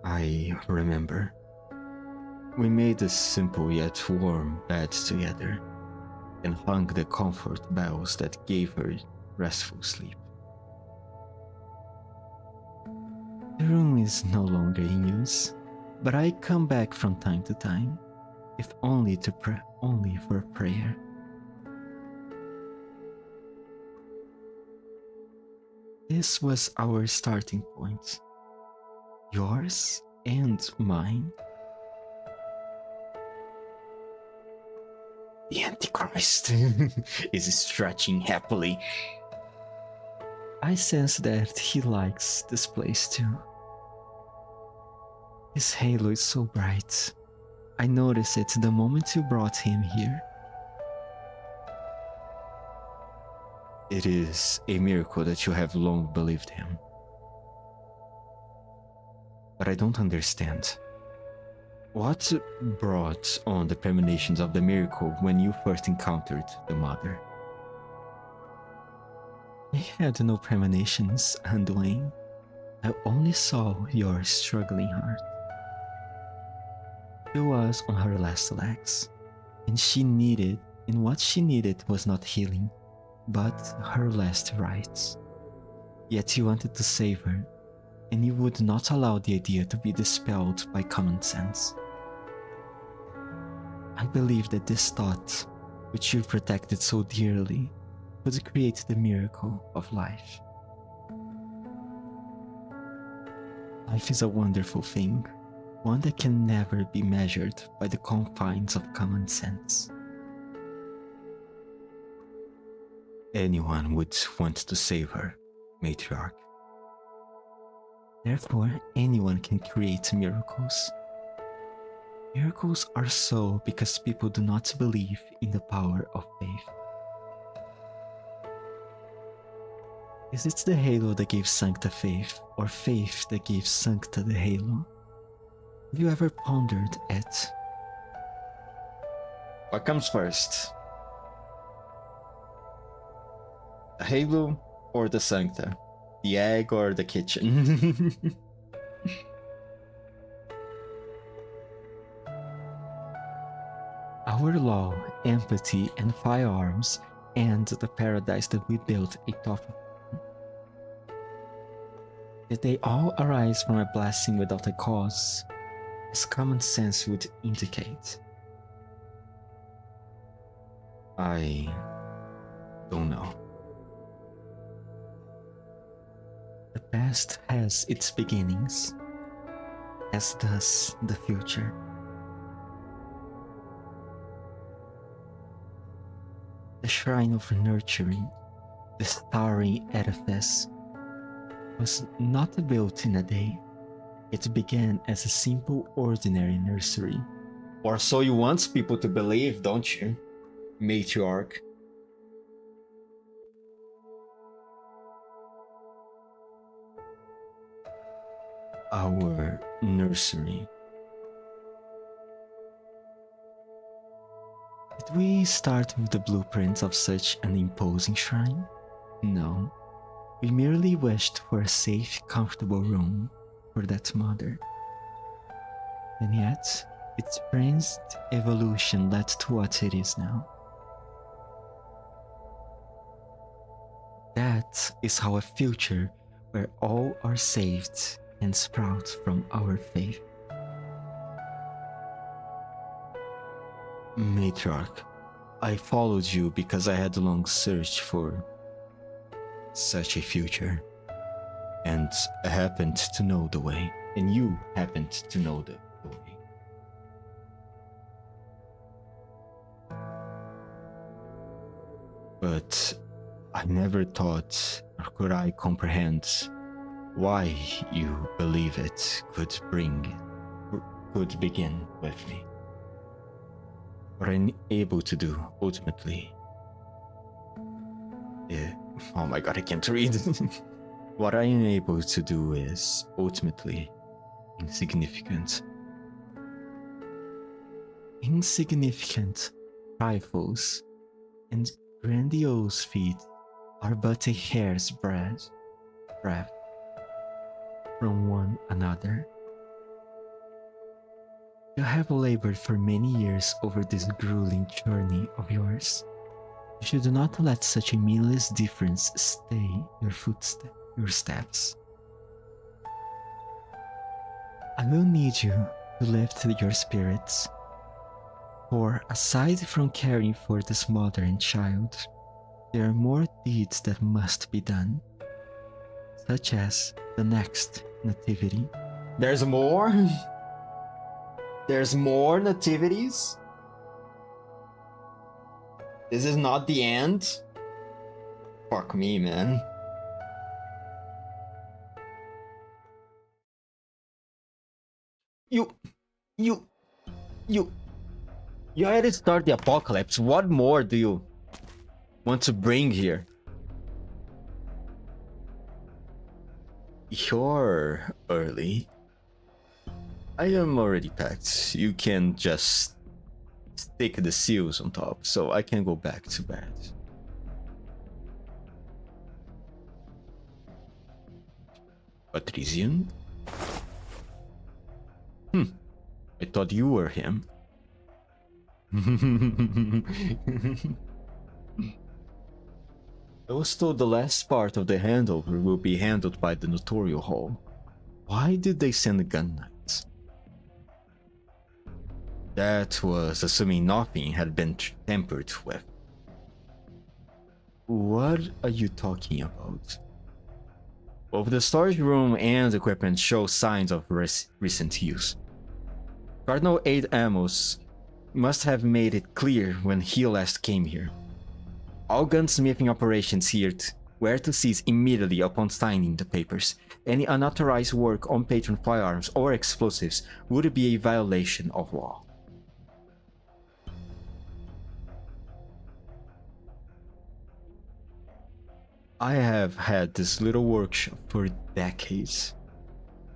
I remember. We made a simple yet warm bed together and hung the comfort bells that gave her restful sleep. The room is no longer in use, but I come back from time to time, if only only for a prayer. This was our starting point, yours and mine. The Antichrist is stretching happily. I sense that he likes this place too. His halo is so bright. I noticed it the moment you brought him here. It is a miracle that you have long believed him. But I don't understand. What brought on the premonitions of the miracle when you first encountered the mother? I had no premonitions, Anduin. I only saw your struggling heart. She was on her last legs, and what she needed was not healing, but her last rites. Yet you wanted to save her, and you would not allow the idea to be dispelled by common sense. I believe that this thought, which you protected so dearly, would create the miracle of life. Life is a wonderful thing, one that can never be measured by the confines of common sense. Anyone would want to save her, matriarch. Therefore, anyone can create miracles. Miracles are so because people do not believe in the power of faith. Is it the halo that gave Sancta faith, or faith that gave Sancta the halo? Have you ever pondered it? What comes first? The halo or the Sancta? The egg or the kitchen? I Our law, empathy, and firearms, and the paradise that we built atop of. That they all arise from a blessing without a cause, as common sense would indicate. I don't know. The past has its beginnings, as does the future. The shrine of nurturing, the starry edifice, was not built in a day. It began as a simple, ordinary nursery. Or so you want people to believe, don't you, matriarch? Our nursery. Did we start with the blueprints of such an imposing shrine? No. We merely wished for a safe, comfortable room for that mother. And yet, its pranced evolution led to what it is now. That is how a future where all are saved can sprout from our faith. Matriarch, I followed you because I had long searched for such a future, and I happened to know the way, and you happened to know the way. But I never thought, or could I comprehend, why you believe it could begin with me. What I'm able to do, ultimately. Oh my god, I can't read. What I am able to do is, ultimately, insignificant. Insignificant trifles and grandiose feats are but a hair's breadth from one another. You have labored for many years over this grueling journey of yours. You should not let such a meaningless difference stay your steps. I will need you to lift your spirits, for aside from caring for this mother and child, there are more deeds that must be done, such as the next nativity. There's more? There's more nativities? This is not the end? Fuck me, man. You had to start the apocalypse. What more do you want to bring here? You're early. I am already packed. You can just stick the seals on top, so I can go back to bed. Patrician? I thought you were him. I was told the last part of the handover will be handled by the Notorial Hall. Why did they send the gun knights? That was assuming nothing had been tampered with. What are you talking about? Both the storage room and equipment show signs of recent use. Cardinal 8 Amos must have made it clear when he last came here. All gunsmithing operations here were to cease immediately upon signing the papers. Any unauthorized work on patron firearms or explosives would be a violation of law. I have had this little workshop for decades.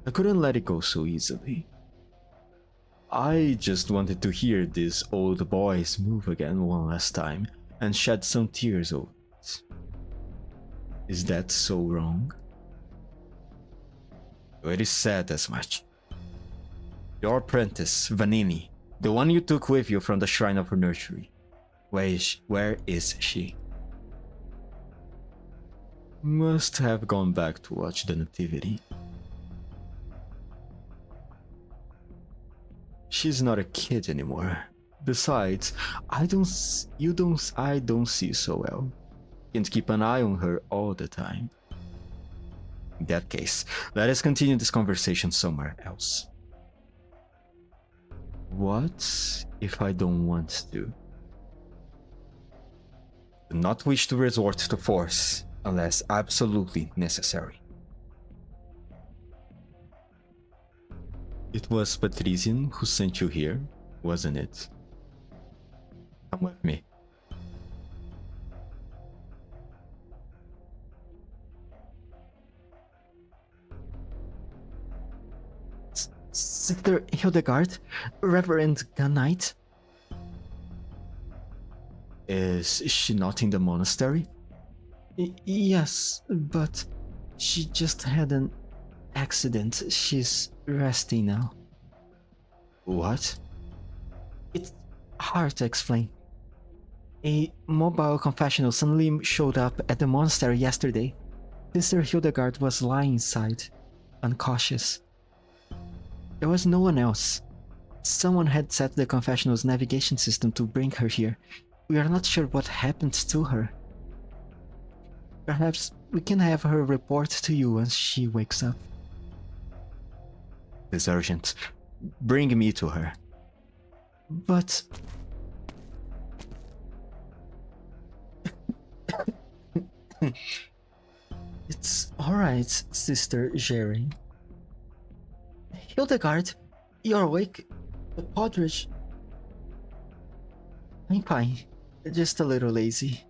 I couldn't let it go so easily. I just wanted to hear these old boys move again one last time and shed some tears over it. Is that so wrong? You already said as much. Your apprentice, Vanini, The one you took with you from the Shrine of her Nursery. Where is she? Must have gone back to watch the nativity. She's not a kid anymore. Besides, I don't see so well. Can't keep an eye on her all the time. In that case, let us continue this conversation somewhere else. What if I don't want to? Do not wish to resort to force unless absolutely necessary. It was Patrician who sent you here, wasn't it? Come with me. Sister Hildegard, Reverend Arknight. Is she not in the monastery? Yes, but she just had an accident. She's resting now. What? It's hard to explain. A mobile confessional suddenly showed up at the monastery yesterday. Sister Hildegard was lying inside, unconscious. There was no one else. Someone had set the confessional's navigation system to bring her here. We are not sure what happened to her. Perhaps we can have her report to you once she wakes up. It's urgent. Bring me to her. But... It's alright, Sister Jerry. Hildegard, you're awake? Podrish. I'm fine. Just a little lazy.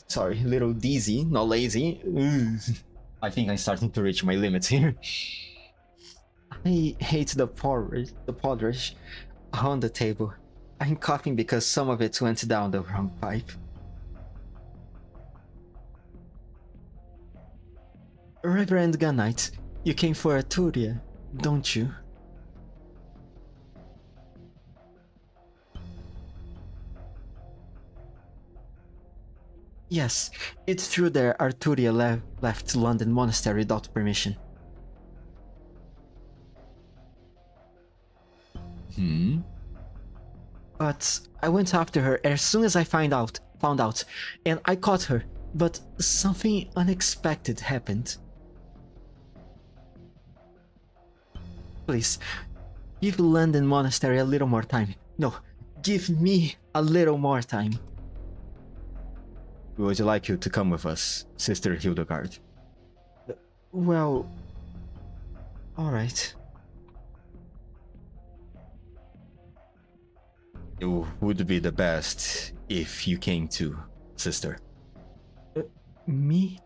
Sorry, a little dizzy, not lazy. I think I'm starting to reach my limits here. I hate the podrish on the table. I'm coughing because some of it went down the wrong pipe. Reverend Arknight, you came for Arturia, don't you? Yes, it's through there Arturia left London Monastery without permission. But I went after her as soon as I found out, and I caught her, but something unexpected happened. Please, give London Monastery a little more time. No, give me a little more time. Would you like you to come with us, Sister Hildegard? Well... alright. It would be the best if you came too, Sister. Me?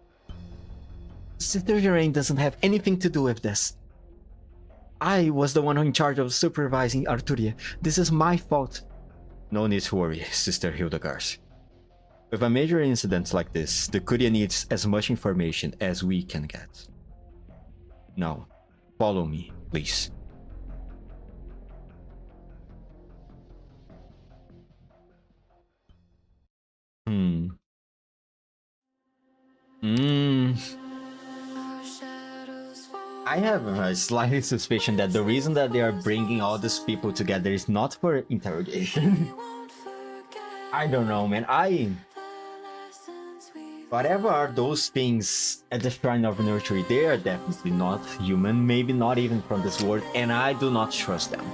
Sister Lorraine doesn't have anything to do with this. I was the one in charge of supervising Arturia. This is my fault. No need to worry, Sister Hildegard. With a major incident like this, the Curia needs as much information as we can get. Now, follow me, please. I have a slight suspicion that the reason that they are bringing all these people together is not for interrogation. I don't know, man. Whatever are those things at the Shrine of Nursery, they are definitely not human, maybe not even from this world, and I do not trust them.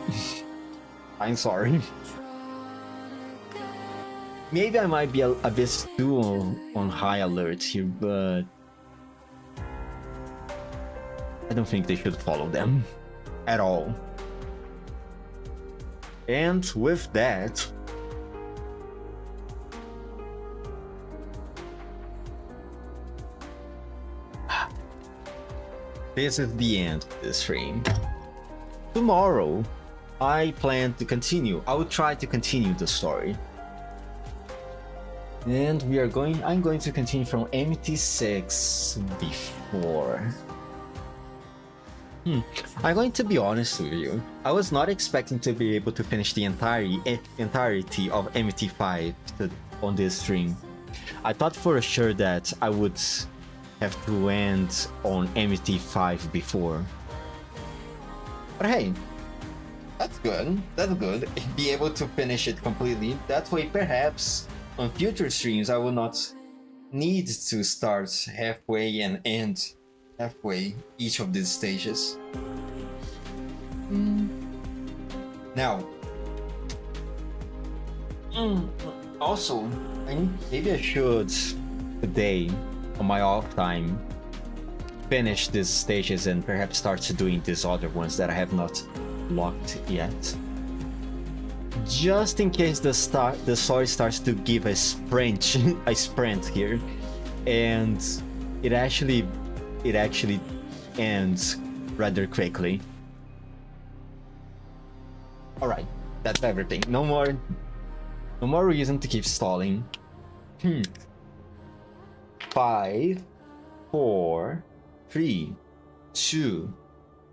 I'm sorry. Maybe I might be a bit too on high alert here, but I don't think they should follow them at all. And with that, this is the end of this stream. Tomorrow, I plan to continue. I will try to continue the story. And I'm going to continue from MT6 before. I'm going to be honest with you. I was not expecting to be able to finish the entirety of MT5 on this stream. I thought for sure that I would have to end on MT5 before. But hey, that's good. That's good. Be able to finish it completely. That way, perhaps on future streams, I will not need to start halfway and end halfway each of these stages. Now, also, maybe I should today on my off time finish these stages and perhaps start doing these other ones that I have not locked yet. Just in case the story starts to give a sprint here, and it actually ends rather quickly. Alright, that's everything. No more reason to keep stalling. 5, 4, 3, 2,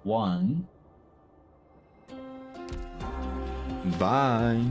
1. Bye.